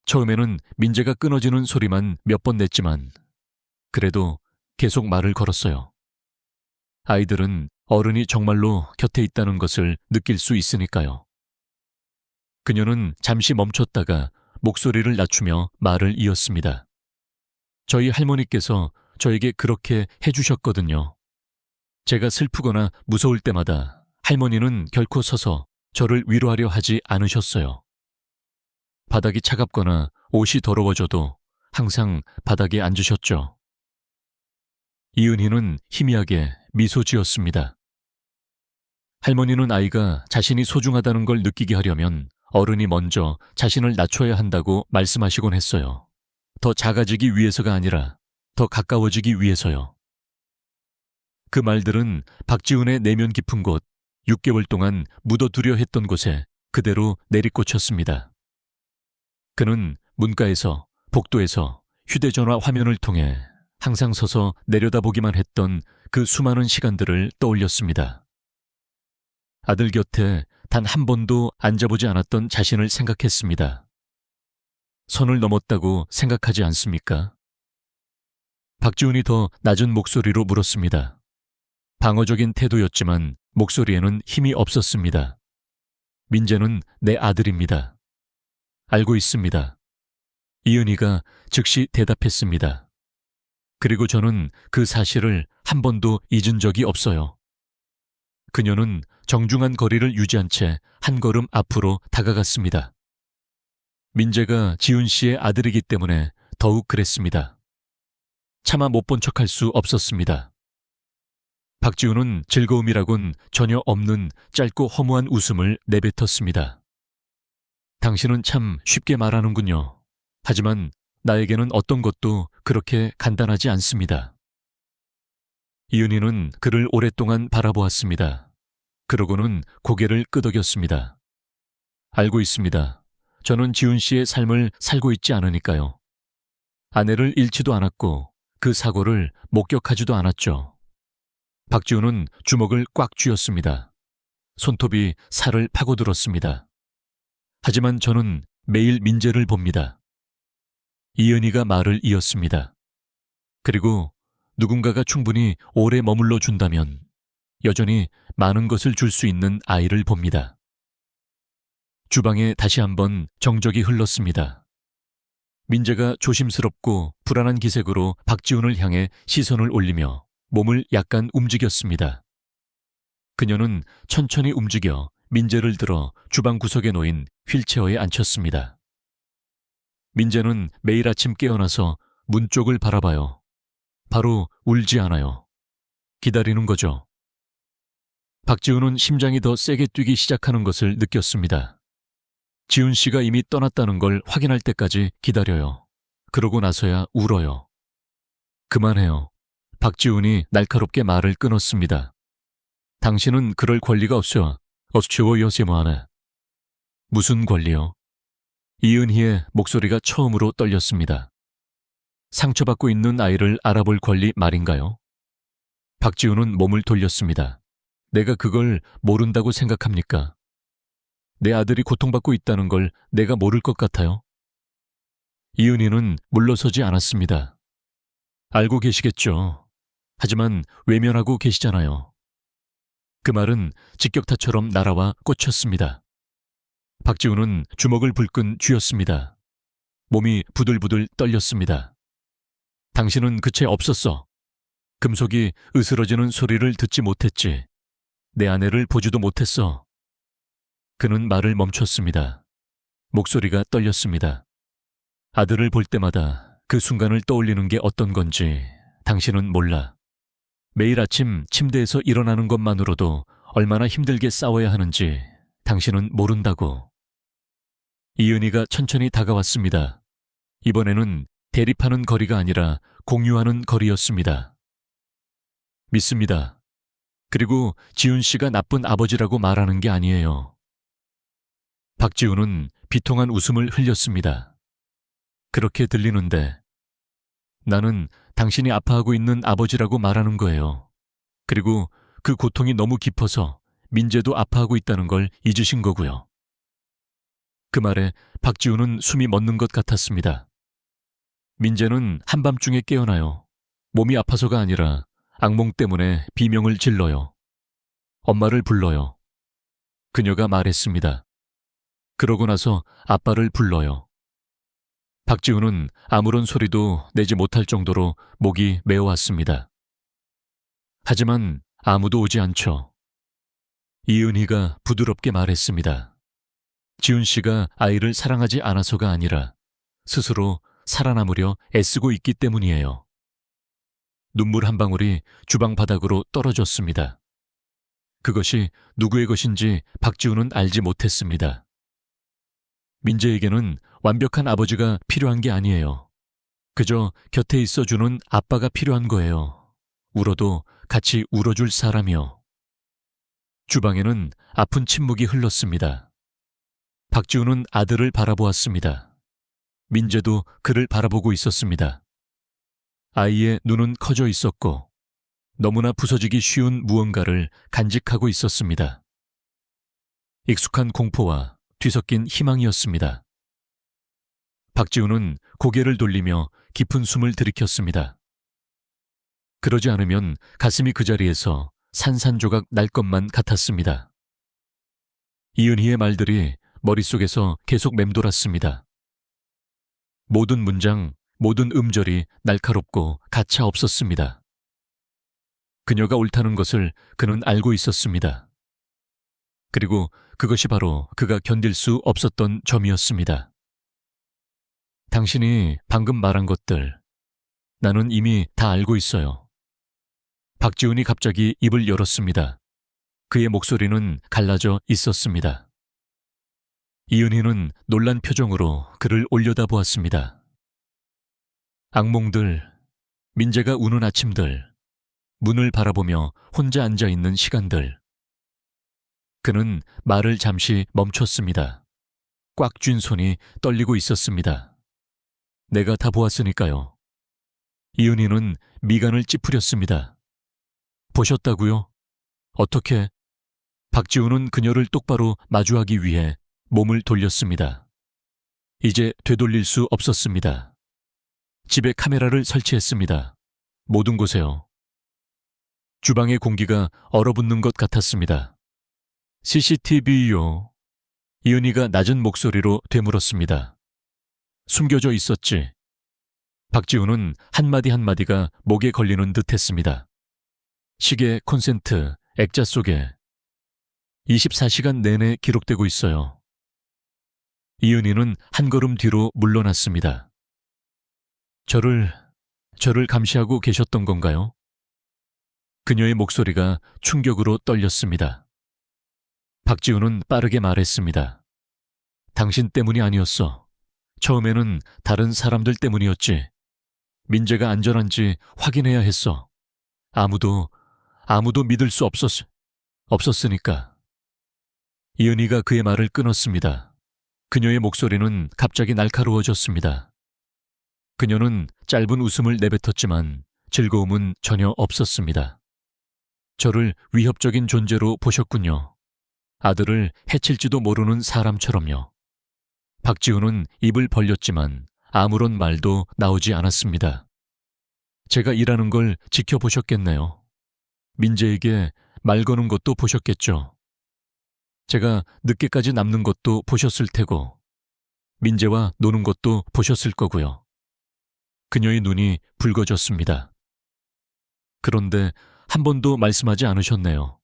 처음에는 민재가 끊어지는 소리만 몇 번 냈지만 그래도 계속 말을 걸었어요. 아이들은 어른이 정말로 곁에 있다는 것을 느낄 수 있으니까요. 그녀는 잠시 멈췄다가 목소리를 낮추며 말을 이었습니다. 저희 할머니께서 저에게 그렇게 해주셨거든요. 제가 슬프거나 무서울 때마다 할머니는 결코 서서 저를 위로하려 하지 않으셨어요. 바닥이 차갑거나 옷이 더러워져도 항상 바닥에 앉으셨죠. 이은희는 희미하게 미소 지었습니다. 할머니는 아이가 자신이 소중하다는 걸 느끼게 하려면 어른이 먼저 자신을 낮춰야 한다고 말씀하시곤 했어요. 더 작아지기 위해서가 아니라 더 가까워지기 위해서요. 그 말들은 박지훈의 내면 깊은 곳, 6개월 동안 묻어두려 했던 곳에 그대로 내리꽂혔습니다. 그는 문가에서, 복도에서 휴대전화 화면을 통해 항상 서서 내려다보기만 했던 그 수많은 시간들을 떠올렸습니다. 아들 곁에 단 한 번도 앉아보지 않았던 자신을 생각했습니다. 선을 넘었다고 생각하지 않습니까? 박지훈이 더 낮은 목소리로 물었습니다. 방어적인 태도였지만 목소리에는 힘이 없었습니다. 민재는 내 아들입니다. 알고 있습니다. 이은희가 즉시 대답했습니다. 그리고 저는 그 사실을 한 번도 잊은 적이 없어요. 그녀는 정중한 거리를 유지한 채 한 걸음 앞으로 다가갔습니다. 민재가 지훈 씨의 아들이기 때문에 더욱 그랬습니다. 차마 못 본 척할 수 없었습니다. 박지훈은 즐거움이라곤 전혀 없는 짧고 허무한 웃음을 내뱉었습니다. 당신은 참 쉽게 말하는군요. 하지만 나에게는 어떤 것도 그렇게 간단하지 않습니다. 이은희는 그를 오랫동안 바라보았습니다. 그러고는 고개를 끄덕였습니다. 알고 있습니다. 저는 지훈 씨의 삶을 살고 있지 않으니까요. 아내를 잃지도 않았고 그 사고를 목격하지도 않았죠. 박지훈은 주먹을 꽉 쥐었습니다. 손톱이 살을 파고들었습니다. 하지만 저는 매일 민재를 봅니다. 이은희가 말을 이었습니다. 그리고 누군가가 충분히 오래 머물러 준다면 여전히 많은 것을 줄 수 있는 아이를 봅니다. 주방에 다시 한번 정적이 흘렀습니다. 민재가 조심스럽고 불안한 기색으로 박지훈을 향해 시선을 올리며 몸을 약간 움직였습니다. 그녀는 천천히 움직여 민재를 들어 주방 구석에 놓인 휠체어에 앉혔습니다. 민재는 매일 아침 깨어나서 문 쪽을 바라봐요. 바로 울지 않아요. 기다리는 거죠. 박지훈은 심장이 더 세게 뛰기 시작하는 것을 느꼈습니다. 지훈 씨가 이미 떠났다는 걸 확인할 때까지 기다려요. 그러고 나서야 울어요. 그만해요. 박지훈이 날카롭게 말을 끊었습니다. 당신은 그럴 권리가 없어요. 어쩌고 요새뭐하네. 무슨 권리요? 이은희의 목소리가 처음으로 떨렸습니다. 상처받고 있는 아이를 알아볼 권리 말인가요? 박지훈은 몸을 돌렸습니다. 내가 그걸 모른다고 생각합니까? 내 아들이 고통받고 있다는 걸 내가 모를 것 같아요? 이은희는 물러서지 않았습니다. 알고 계시겠죠. 하지만 외면하고 계시잖아요. 그 말은 직격타처럼 날아와 꽂혔습니다. 박지훈은 주먹을 불끈 쥐었습니다. 몸이 부들부들 떨렸습니다. 당신은 그 채 없었어. 금속이 으스러지는 소리를 듣지 못했지. 내 아내를 보지도 못했어. 그는 말을 멈췄습니다. 목소리가 떨렸습니다. 아들을 볼 때마다 그 순간을 떠올리는 게 어떤 건지 당신은 몰라. 매일 아침 침대에서 일어나는 것만으로도 얼마나 힘들게 싸워야 하는지 당신은 모른다고. 이은희가 천천히 다가왔습니다. 이번에는 대립하는 거리가 아니라 공유하는 거리였습니다. 믿습니다. 그리고 지훈 씨가 나쁜 아버지라고 말하는 게 아니에요. 박지훈은 비통한 웃음을 흘렸습니다. 그렇게 들리는데 나는 당신이 아파하고 있는 아버지라고 말하는 거예요. 그리고 그 고통이 너무 깊어서 민재도 아파하고 있다는 걸 잊으신 거고요. 그 말에 박지훈은 숨이 멎는 것 같았습니다. 민재는 한밤중에 깨어나요. 몸이 아파서가 아니라 악몽 때문에 비명을 질러요. 엄마를 불러요. 그녀가 말했습니다. 그러고 나서 아빠를 불러요. 박지훈은 아무런 소리도 내지 못할 정도로 목이 메어왔습니다. 하지만 아무도 오지 않죠. 이은희가 부드럽게 말했습니다. 지훈 씨가 아이를 사랑하지 않아서가 아니라 스스로 살아남으려 애쓰고 있기 때문이에요. 눈물 한 방울이 주방 바닥으로 떨어졌습니다. 그것이 누구의 것인지 박지훈은 알지 못했습니다. 민재에게는 완벽한 아버지가 필요한 게 아니에요. 그저 곁에 있어주는 아빠가 필요한 거예요. 울어도 같이 울어줄 사람이요. 주방에는 아픈 침묵이 흘렀습니다. 박지훈은 아들을 바라보았습니다. 민재도 그를 바라보고 있었습니다. 아이의 눈은 커져 있었고 너무나 부서지기 쉬운 무언가를 간직하고 있었습니다. 익숙한 공포와 뒤섞인 희망이었습니다. 박지훈은 고개를 돌리며 깊은 숨을 들이켰습니다. 그러지 않으면 가슴이 그 자리에서 산산조각 날 것만 같았습니다. 이은희의 말들이 머릿속에서 계속 맴돌았습니다. 모든 문장, 모든 음절이 날카롭고 가차 없었습니다. 그녀가 옳다는 것을 그는 알고 있었습니다. 그리고 그것이 바로 그가 견딜 수 없었던 점이었습니다. 당신이 방금 말한 것들, 나는 이미 다 알고 있어요. 박지훈이 갑자기 입을 열었습니다. 그의 목소리는 갈라져 있었습니다. 이은희는 놀란 표정으로 그를 올려다보았습니다. 악몽들, 민재가 우는 아침들, 문을 바라보며 혼자 앉아있는 시간들. 그는 말을 잠시 멈췄습니다. 꽉 쥔 손이 떨리고 있었습니다. 내가 다 보았으니까요. 이은희는 미간을 찌푸렸습니다. 보셨다고요? 어떻게? 박지훈은 그녀를 똑바로 마주하기 위해 몸을 돌렸습니다. 이제 되돌릴 수 없었습니다. 집에 카메라를 설치했습니다. 모든 곳에요. 주방의 공기가 얼어붙는 것 같았습니다. CCTV요. 이은희가 낮은 목소리로 되물었습니다. 숨겨져 있었지. 박지훈은 한마디 한마디가 목에 걸리는 듯 했습니다. 시계, 콘센트, 액자 속에 24시간 내내 기록되고 있어요. 이은희는 한 걸음 뒤로 물러났습니다. 저를 감시하고 계셨던 건가요? 그녀의 목소리가 충격으로 떨렸습니다. 박지훈은 빠르게 말했습니다. 당신 때문이 아니었어. 처음에는 다른 사람들 때문이었지. 민재가 안전한지 확인해야 했어. 아무도 믿을 수 없었으니까. 이은희가 그의 말을 끊었습니다. 그녀의 목소리는 갑자기 날카로워졌습니다. 그녀는 짧은 웃음을 내뱉었지만 즐거움은 전혀 없었습니다. 저를 위협적인 존재로 보셨군요. 아들을 해칠지도 모르는 사람처럼요. 박지훈은 입을 벌렸지만 아무런 말도 나오지 않았습니다. 제가 일하는 걸 지켜보셨겠네요. 민재에게 말 거는 것도 보셨겠죠. 제가 늦게까지 남는 것도 보셨을 테고 민재와 노는 것도 보셨을 거고요. 그녀의 눈이 붉어졌습니다. 그런데 한 번도 말씀하지 않으셨네요.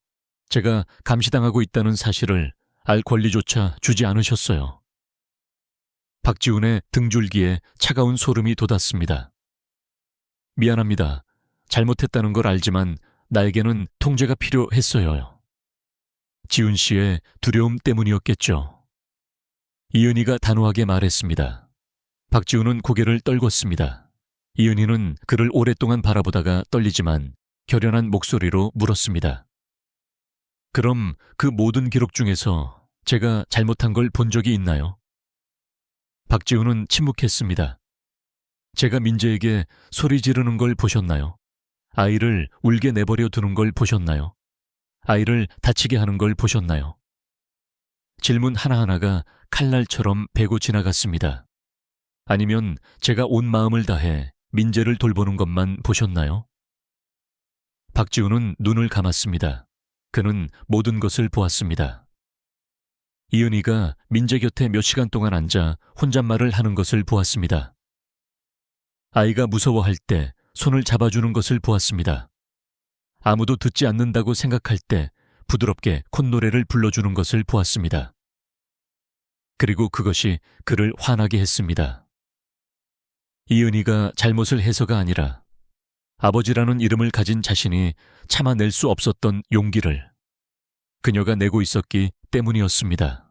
제가 감시당하고 있다는 사실을 알 권리조차 주지 않으셨어요. 박지훈의 등줄기에 차가운 소름이 돋았습니다. 미안합니다. 잘못했다는 걸 알지만 나에게는 통제가 필요했어요. 지훈 씨의 두려움 때문이었겠죠. 이은희가 단호하게 말했습니다. 박지훈은 고개를 떨궜습니다. 이은희는 그를 오랫동안 바라보다가 떨리지만 결연한 목소리로 물었습니다. 그럼 그 모든 기록 중에서 제가 잘못한 걸 본 적이 있나요? 박지훈은 침묵했습니다. 제가 민재에게 소리 지르는 걸 보셨나요? 아이를 울게 내버려 두는 걸 보셨나요? 아이를 다치게 하는 걸 보셨나요? 질문 하나하나가 칼날처럼 베고 지나갔습니다. 아니면 제가 온 마음을 다해 민재를 돌보는 것만 보셨나요? 박지훈은 눈을 감았습니다. 그는 모든 것을 보았습니다. 이은희가 민재 곁에 몇 시간 동안 앉아 혼잣말을 하는 것을 보았습니다. 아이가 무서워할 때 손을 잡아주는 것을 보았습니다. 아무도 듣지 않는다고 생각할 때 부드럽게 콧노래를 불러주는 것을 보았습니다. 그리고 그것이 그를 화나게 했습니다. 이은희가 잘못을 해서가 아니라 아버지라는 이름을 가진 자신이 참아낼 수 없었던 용기를 그녀가 내고 있었기 때문이었습니다.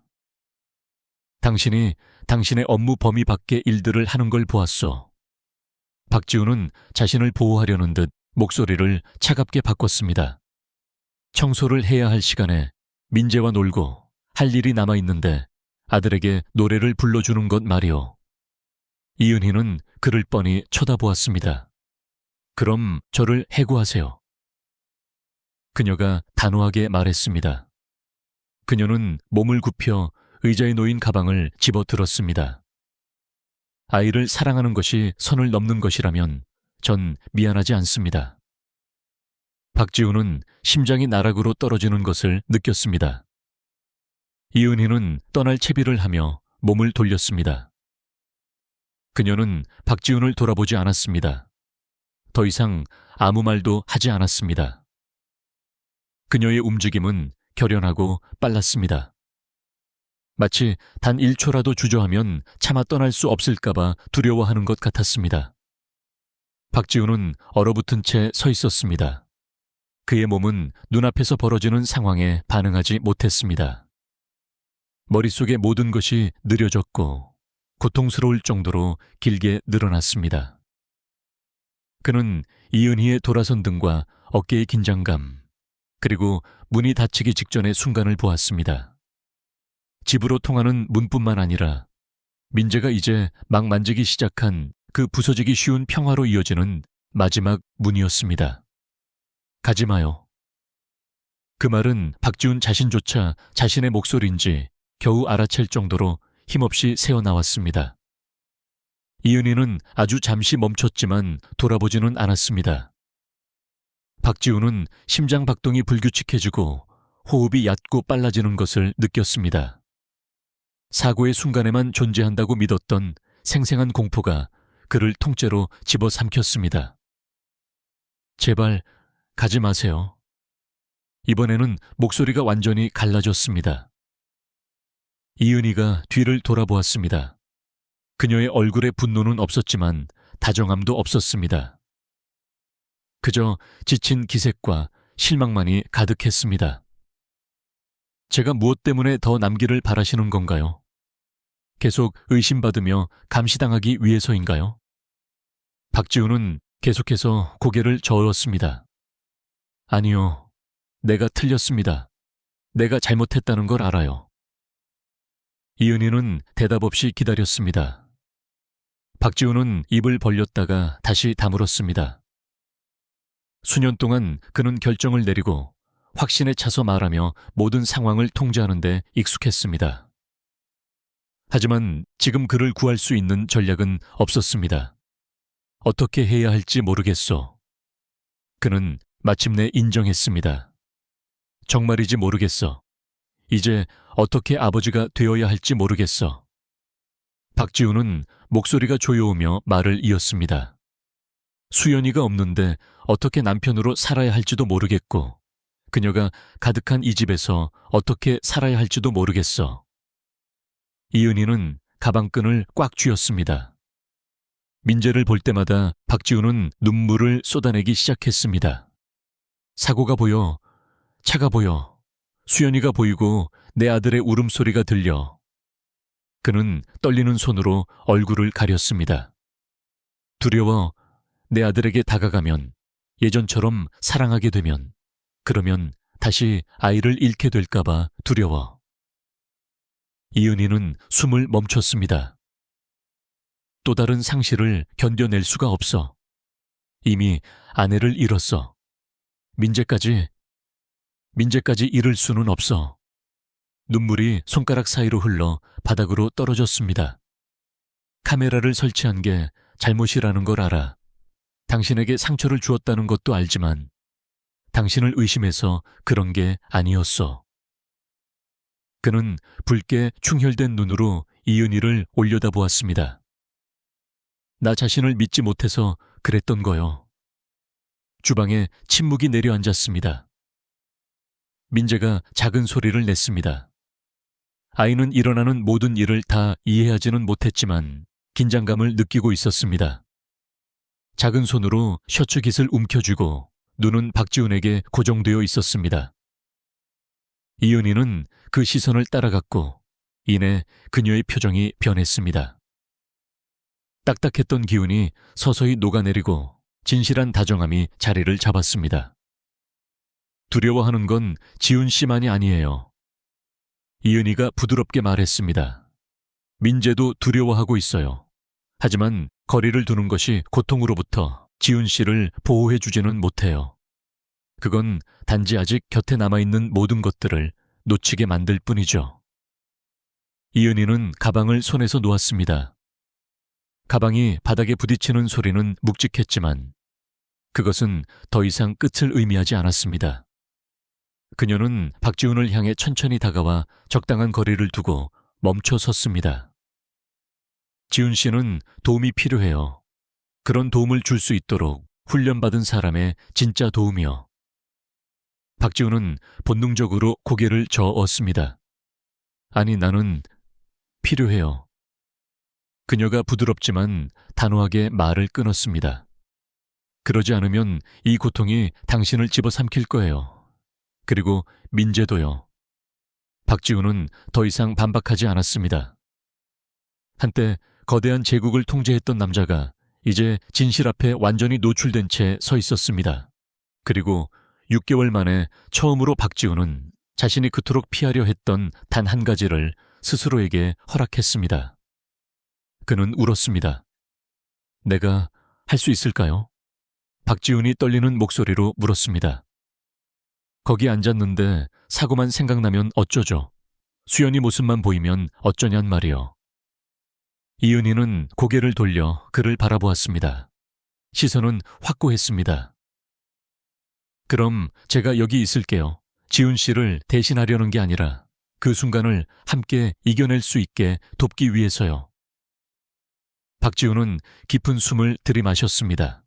당신이 당신의 업무 범위 밖의 일들을 하는 걸 보았소. 박지훈은 자신을 보호하려는 듯 목소리를 차갑게 바꿨습니다. 청소를 해야 할 시간에 민재와 놀고 할 일이 남아있는데 아들에게 노래를 불러주는 것 말이오. 이은희는 그를 뻔히 쳐다보았습니다. 그럼 저를 해고하세요. 그녀가 단호하게 말했습니다. 그녀는 몸을 굽혀 의자에 놓인 가방을 집어들었습니다. 아이를 사랑하는 것이 선을 넘는 것이라면 전 미안하지 않습니다. 박지훈은 심장이 나락으로 떨어지는 것을 느꼈습니다. 이은희는 떠날 채비를 하며 몸을 돌렸습니다. 그녀는 박지훈을 돌아보지 않았습니다. 더 이상 아무 말도 하지 않았습니다. 그녀의 움직임은 결연하고 빨랐습니다. 마치 단 1초라도 주저하면 차마 떠날 수 없을까봐 두려워하는 것 같았습니다. 박지훈은 얼어붙은 채 서 있었습니다. 그의 몸은 눈앞에서 벌어지는 상황에 반응하지 못했습니다. 머릿속의 모든 것이 느려졌고 고통스러울 정도로 길게 늘어났습니다. 그는 이은희의 돌아선 등과 어깨의 긴장감, 그리고 문이 닫히기 직전의 순간을 보았습니다. 집으로 통하는 문뿐만 아니라 민재가 이제 막 만지기 시작한 그 부서지기 쉬운 평화로 이어지는 마지막 문이었습니다. 가지 마요. 그 말은 박지훈 자신조차 자신의 목소리인지 겨우 알아챌 정도로 힘없이 새어나왔습니다. 이은희는 아주 잠시 멈췄지만 돌아보지는 않았습니다. 박지훈은 심장 박동이 불규칙해지고 호흡이 얕고 빨라지는 것을 느꼈습니다. 사고의 순간에만 존재한다고 믿었던 생생한 공포가 그를 통째로 집어삼켰습니다. 제발 가지 마세요. 이번에는 목소리가 완전히 갈라졌습니다. 이은희가 뒤를 돌아보았습니다. 그녀의 얼굴에 분노는 없었지만 다정함도 없었습니다. 그저 지친 기색과 실망만이 가득했습니다. 제가 무엇 때문에 더 남기를 바라시는 건가요? 계속 의심받으며 감시당하기 위해서인가요? 박지훈은 계속해서 고개를 저었습니다. 아니요, 내가 틀렸습니다. 내가 잘못했다는 걸 알아요. 이은희는 대답 없이 기다렸습니다. 박지훈은 입을 벌렸다가 다시 다물었습니다. 수년 동안 그는 결정을 내리고 확신에 차서 말하며 모든 상황을 통제하는 데 익숙했습니다. 하지만 지금 그를 구할 수 있는 전략은 없었습니다. 어떻게 해야 할지 모르겠소. 그는 마침내 인정했습니다. 정말이지 모르겠어. 이제 어떻게 아버지가 되어야 할지 모르겠어. 박지훈은 목소리가 조여오며 말을 이었습니다. 수연이가 없는데 어떻게 남편으로 살아야 할지도 모르겠고, 그녀가 가득한 이 집에서 어떻게 살아야 할지도 모르겠어. 이은희는 가방끈을 꽉 쥐었습니다. 민재를 볼 때마다 박지훈은 눈물을 쏟아내기 시작했습니다. 사고가 보여, 차가 보여, 수연이가 보이고 내 아들의 울음소리가 들려. 그는 떨리는 손으로 얼굴을 가렸습니다. 두려워. 내 아들에게 다가가면, 예전처럼 사랑하게 되면, 그러면 다시 아이를 잃게 될까봐 두려워. 이은희는 숨을 멈췄습니다. 또 다른 상실을 견뎌낼 수가 없어. 이미 아내를 잃었어. 민재까지 잃을 수는 없어. 눈물이 손가락 사이로 흘러 바닥으로 떨어졌습니다. 카메라를 설치한 게 잘못이라는 걸 알아. 당신에게 상처를 주었다는 것도 알지만 당신을 의심해서 그런 게 아니었어. 그는 붉게 충혈된 눈으로 이은희를 올려다보았습니다. 나 자신을 믿지 못해서 그랬던 거요. 주방에 침묵이 내려앉았습니다. 민재가 작은 소리를 냈습니다. 아이는 일어나는 모든 일을 다 이해하지는 못했지만 긴장감을 느끼고 있었습니다. 작은 손으로 셔츠 깃을 움켜쥐고 눈은 박지훈에게 고정되어 있었습니다. 이은희는 그 시선을 따라갔고 이내 그녀의 표정이 변했습니다. 딱딱했던 기운이 서서히 녹아내리고 진실한 다정함이 자리를 잡았습니다. 두려워하는 건 지훈 씨만이 아니에요. 이은희가 부드럽게 말했습니다. 민재도 두려워하고 있어요. 하지만 거리를 두는 것이 고통으로부터 지훈 씨를 보호해주지는 못해요. 그건 단지 아직 곁에 남아있는 모든 것들을 놓치게 만들 뿐이죠. 이은희는 가방을 손에서 놓았습니다. 가방이 바닥에 부딪히는 소리는 묵직했지만 그것은 더 이상 끝을 의미하지 않았습니다. 그녀는 박지훈을 향해 천천히 다가와 적당한 거리를 두고 멈춰 섰습니다. 지훈 씨는 도움이 필요해요. 그런 도움을 줄 수 있도록 훈련받은 사람의 진짜 도움이요. 박지훈은 본능적으로 고개를 저었습니다. 아니, 나는 필요해요. 그녀가 부드럽지만 단호하게 말을 끊었습니다. 그러지 않으면 이 고통이 당신을 집어삼킬 거예요. 그리고 민재도요. 박지훈은 더 이상 반박하지 않았습니다. 한때 거대한 제국을 통제했던 남자가 이제 진실 앞에 완전히 노출된 채 서 있었습니다. 그리고 6개월 만에 처음으로 박지훈은 자신이 그토록 피하려 했던 단 한 가지를 스스로에게 허락했습니다. 그는 울었습니다. 내가 할 수 있을까요? 박지훈이 떨리는 목소리로 물었습니다. 거기 앉았는데 사고만 생각나면 어쩌죠? 수연이 모습만 보이면 어쩌냔 말이요. 이은희는 고개를 돌려 그를 바라보았습니다. 시선은 확고했습니다. 그럼 제가 여기 있을게요. 지훈 씨를 대신하려는 게 아니라 그 순간을 함께 이겨낼 수 있게 돕기 위해서요. 박지훈은 깊은 숨을 들이마셨습니다.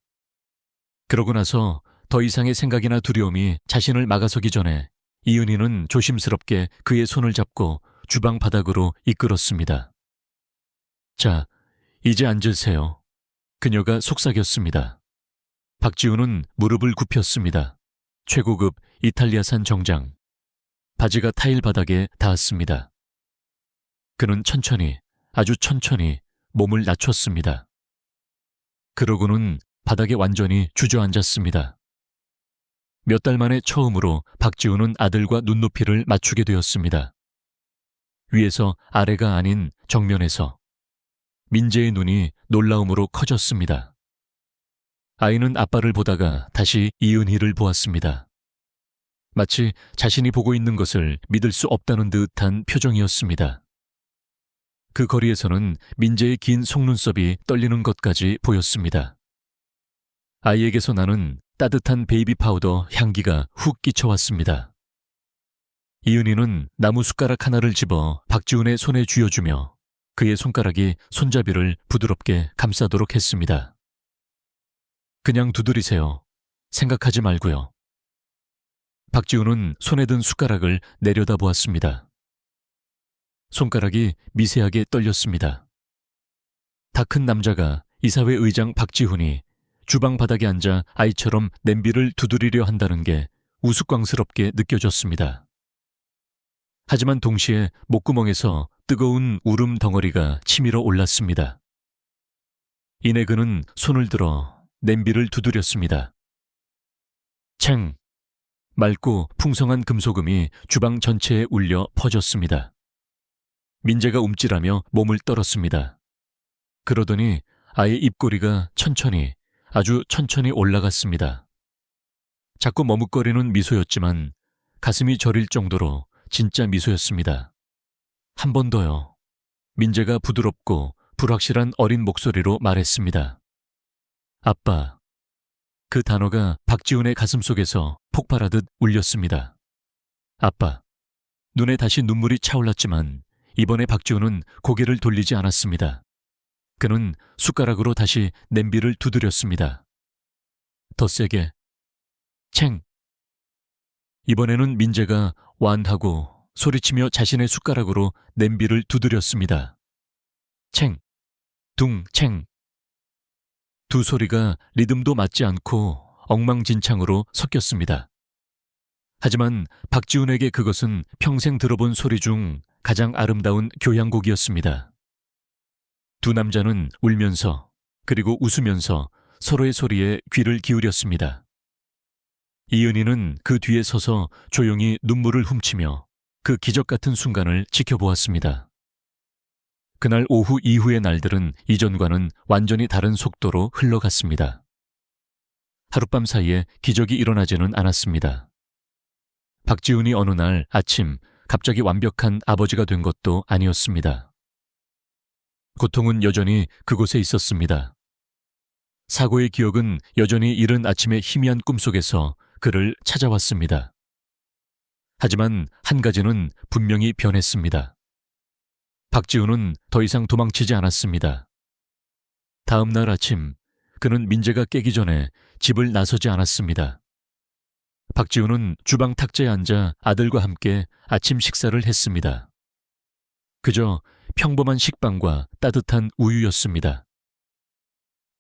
그러고 나서 더 이상의 생각이나 두려움이 자신을 막아서기 전에 이은희는 조심스럽게 그의 손을 잡고 주방 바닥으로 이끌었습니다. 자, 이제 앉으세요. 그녀가 속삭였습니다. 박지훈은 무릎을 굽혔습니다. 최고급 이탈리아산 정장. 바지가 타일 바닥에 닿았습니다. 그는 천천히, 아주 천천히 몸을 낮췄습니다. 그러고는 바닥에 완전히 주저앉았습니다. 몇 달 만에 처음으로 박지훈은 아들과 눈높이를 맞추게 되었습니다. 위에서 아래가 아닌 정면에서. 민재의 눈이 놀라움으로 커졌습니다. 아이는 아빠를 보다가 다시 이은희를 보았습니다. 마치 자신이 보고 있는 것을 믿을 수 없다는 듯한 표정이었습니다. 그 거리에서는 민재의 긴 속눈썹이 떨리는 것까지 보였습니다. 아이에게서 나는 따뜻한 베이비 파우더 향기가 훅 끼쳐왔습니다. 이은희는 나무 숟가락 하나를 집어 박지훈의 손에 쥐어주며 그의 손가락이 손잡이를 부드럽게 감싸도록 했습니다. 그냥 두드리세요. 생각하지 말고요. 박지훈은 손에 든 숟가락을 내려다보았습니다. 손가락이 미세하게 떨렸습니다. 다 큰 남자가 이사회 의장 박지훈이 주방 바닥에 앉아 아이처럼 냄비를 두드리려 한다는 게 우스꽝스럽게 느껴졌습니다. 하지만 동시에 목구멍에서 뜨거운 울음 덩어리가 치밀어 올랐습니다. 이내 그는 손을 들어 냄비를 두드렸습니다. 챙! 맑고 풍성한 금소금이 주방 전체에 울려 퍼졌습니다. 민재가 움찔하며 몸을 떨었습니다. 그러더니 아이의 입꼬리가 천천히, 아주 천천히 올라갔습니다. 자꾸 머뭇거리는 미소였지만 가슴이 저릴 정도로 진짜 미소였습니다. 한 번 더요. 민재가 부드럽고 불확실한 어린 목소리로 말했습니다. 아빠. 그 단어가 박지훈의 가슴속에서 폭발하듯 울렸습니다. 아빠. 눈에 다시 눈물이 차올랐지만 이번에 박지훈은 고개를 돌리지 않았습니다. 그는 숟가락으로 다시 냄비를 두드렸습니다. 더 세게. 챙! 이번에는 민재가 완하고 소리치며 자신의 숟가락으로 냄비를 두드렸습니다. 챙! 둥! 챙! 두 소리가 리듬도 맞지 않고 엉망진창으로 섞였습니다. 하지만 박지훈에게 그것은 평생 들어본 소리 중 가장 아름다운 교향곡이었습니다. 두 남자는 울면서 그리고 웃으면서 서로의 소리에 귀를 기울였습니다. 이은희는 그 뒤에 서서 조용히 눈물을 훔치며 그 기적 같은 순간을 지켜보았습니다. 그날 오후 이후의 날들은 이전과는 완전히 다른 속도로 흘러갔습니다. 하룻밤 사이에 기적이 일어나지는 않았습니다. 박지훈이 어느 날 아침 갑자기 완벽한 아버지가 된 것도 아니었습니다. 고통은 여전히 그곳에 있었습니다. 사고의 기억은 여전히 이른 아침의 희미한 꿈속에서 그를 찾아왔습니다. 하지만 한 가지는 분명히 변했습니다. 박지훈은 더 이상 도망치지 않았습니다. 다음 날 아침 그는 민재가 깨기 전에 집을 나서지 않았습니다. 박지훈은 주방 탁자에 앉아 아들과 함께 아침 식사를 했습니다. 그저 평범한 식빵과 따뜻한 우유였습니다.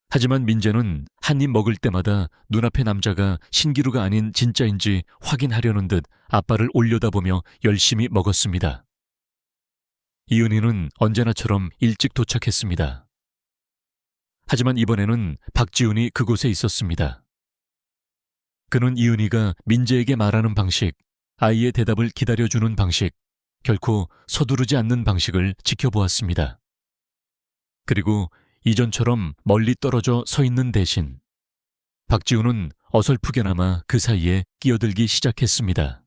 하지만 민재는 한 입 먹을 때마다 눈앞의 남자가 신기루가 아닌 진짜인지 확인하려는 듯 아빠를 올려다보며 열심히 먹었습니다. 이은희는 언제나처럼 일찍 도착했습니다. 하지만 이번에는 박지훈이 그곳에 있었습니다. 그는 이은희가 민재에게 말하는 방식, 아이의 대답을 기다려주는 방식, 결코 서두르지 않는 방식을 지켜보았습니다. 그리고 이전처럼 멀리 떨어져 서 있는 대신 박지훈은 어설프게나마 그 사이에 끼어들기 시작했습니다.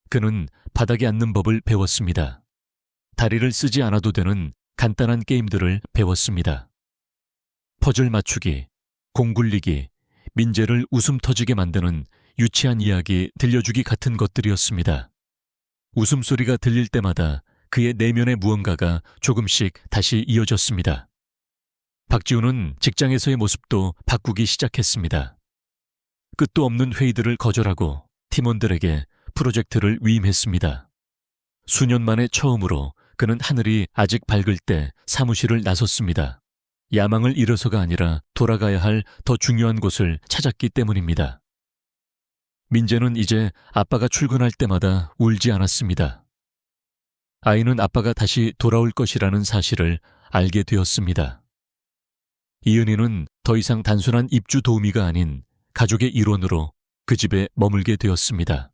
그는 바닥에 앉는 법을 배웠습니다. 다리를 쓰지 않아도 되는 간단한 게임들을 배웠습니다. 퍼즐 맞추기, 공 굴리기, 민재를 웃음 터지게 만드는 유치한 이야기 들려주기 같은 것들이었습니다. 웃음소리가 들릴 때마다 그의 내면의 무언가가 조금씩 다시 이어졌습니다. 박지훈은 직장에서의 모습도 바꾸기 시작했습니다. 끝도 없는 회의들을 거절하고 팀원들에게 프로젝트를 위임했습니다. 수년 만에 처음으로 그는 하늘이 아직 밝을 때 사무실을 나섰습니다. 야망을 잃어서가 아니라 돌아가야 할 더 중요한 곳을 찾았기 때문입니다. 민재는 이제 아빠가 출근할 때마다 울지 않았습니다. 아이는 아빠가 다시 돌아올 것이라는 사실을 알게 되었습니다. 이은희는 더 이상 단순한 입주 도우미가 아닌 가족의 일원으로 그 집에 머물게 되었습니다.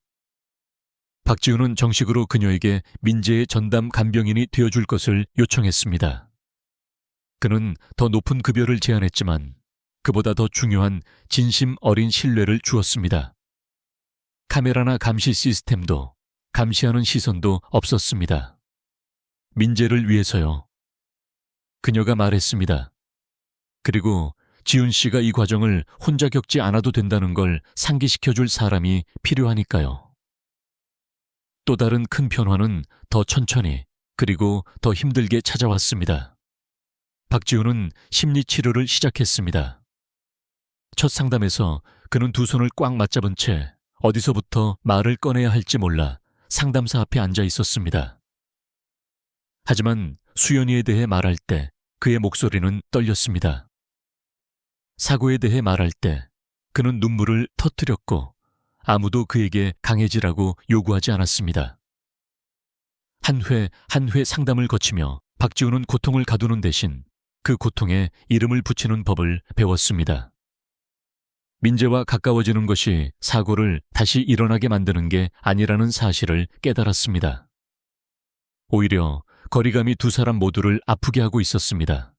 박지훈은 정식으로 그녀에게 민재의 전담 간병인이 되어줄 것을 요청했습니다. 그는 더 높은 급여를 제안했지만 그보다 더 중요한 진심 어린 신뢰를 주었습니다. 카메라나 감시 시스템도 감시하는 시선도 없었습니다. 민재를 위해서요. 그녀가 말했습니다. 그리고 지훈 씨가 이 과정을 혼자 겪지 않아도 된다는 걸 상기시켜줄 사람이 필요하니까요. 또 다른 큰 변화는 더 천천히 그리고 더 힘들게 찾아왔습니다. 박지훈은 심리치료를 시작했습니다. 첫 상담에서 그는 두 손을 꽉 맞잡은 채 어디서부터 말을 꺼내야 할지 몰라 상담사 앞에 앉아 있었습니다. 하지만 수연이에 대해 말할 때 그의 목소리는 떨렸습니다. 사고에 대해 말할 때 그는 눈물을 터뜨렸고 아무도 그에게 강해지라고 요구하지 않았습니다. 한 회 한 회 상담을 거치며 박지훈은 고통을 가두는 대신 그 고통에 이름을 붙이는 법을 배웠습니다. 민재와 가까워지는 것이 사고를 다시 일어나게 만드는 게 아니라는 사실을 깨달았습니다. 오히려 거리감이 두 사람 모두를 아프게 하고 있었습니다.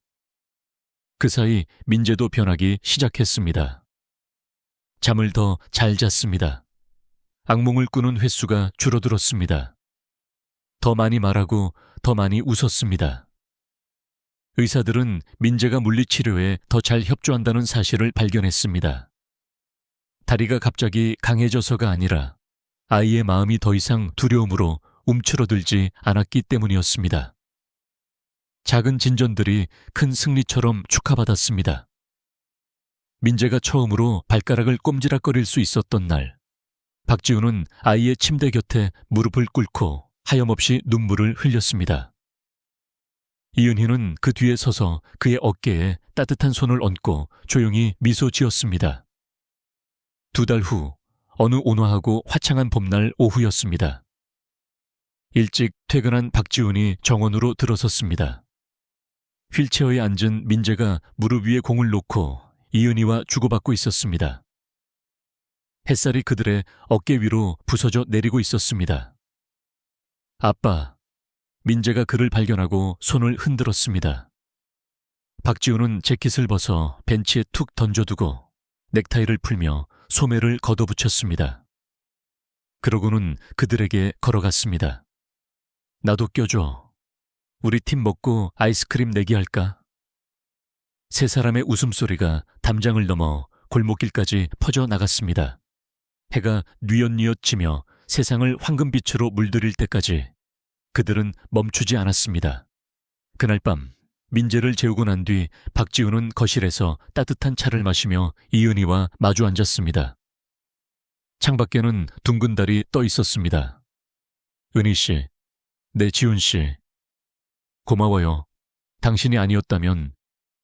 그 사이 민재도 변하기 시작했습니다. 잠을 더 잘 잤습니다. 악몽을 꾸는 횟수가 줄어들었습니다. 더 많이 말하고 더 많이 웃었습니다. 의사들은 민재가 물리치료에 더 잘 협조한다는 사실을 발견했습니다. 다리가 갑자기 강해져서가 아니라 아이의 마음이 더 이상 두려움으로 움츠러들지 않았기 때문이었습니다. 작은 진전들이 큰 승리처럼 축하받았습니다. 민재가 처음으로 발가락을 꼼지락거릴 수 있었던 날, 박지훈은 아이의 침대 곁에 무릎을 꿇고 하염없이 눈물을 흘렸습니다. 이은희는 그 뒤에 서서 그의 어깨에 따뜻한 손을 얹고 조용히 미소 지었습니다. 2달 후 어느 온화하고 화창한 봄날 오후였습니다. 일찍 퇴근한 박지훈이 정원으로 들어섰습니다. 휠체어에 앉은 민재가 무릎 위에 공을 놓고 이은희와 주고받고 있었습니다. 햇살이 그들의 어깨 위로 부서져 내리고 있었습니다. 아빠, 민재가 그를 발견하고 손을 흔들었습니다. 박지훈은 재킷을 벗어 벤치에 툭 던져두고 넥타이를 풀며 소매를 걷어붙였습니다. 그러고는 그들에게 걸어갔습니다. 나도 껴줘. 우리 팀 먹고 아이스크림 내기 할까? 세 사람의 웃음소리가 담장을 넘어 골목길까지 퍼져 나갔습니다. 해가 뉘엿뉘엿 지며 세상을 황금빛으로 물들일 때까지 그들은 멈추지 않았습니다. 그날 밤 민재를 재우고 난 뒤 박지훈은 거실에서 따뜻한 차를 마시며 이은희와 마주 앉았습니다. 창밖에는 둥근 달이 떠 있었습니다. 은희 씨, 네 지훈 씨, 고마워요. 당신이 아니었다면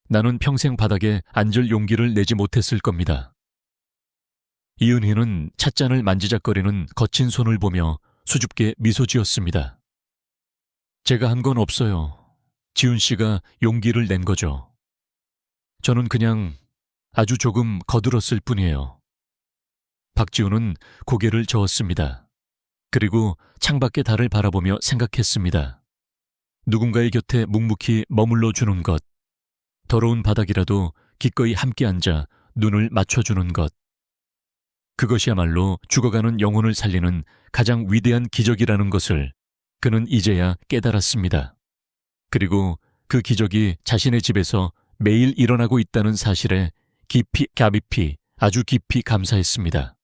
나는 평생 바닥에 앉을 용기를 내지 못했을 겁니다. 이은희는 찻잔을 만지작거리는 거친 손을 보며 수줍게 미소 지었습니다. 제가 한 건 없어요. 지훈 씨가 용기를 낸 거죠. 저는 그냥 아주 조금 거들었을 뿐이에요. 박지훈은 고개를 저었습니다. 그리고 창밖의 달을 바라보며 생각했습니다. 누군가의 곁에 묵묵히 머물러 주는 것, 더러운 바닥이라도 기꺼이 함께 앉아 눈을 맞춰주는 것, 그것이야말로 죽어가는 영혼을 살리는 가장 위대한 기적이라는 것을 그는 이제야 깨달았습니다. 그리고 그 기적이 자신의 집에서 매일 일어나고 있다는 사실에 아주 깊이 감사했습니다.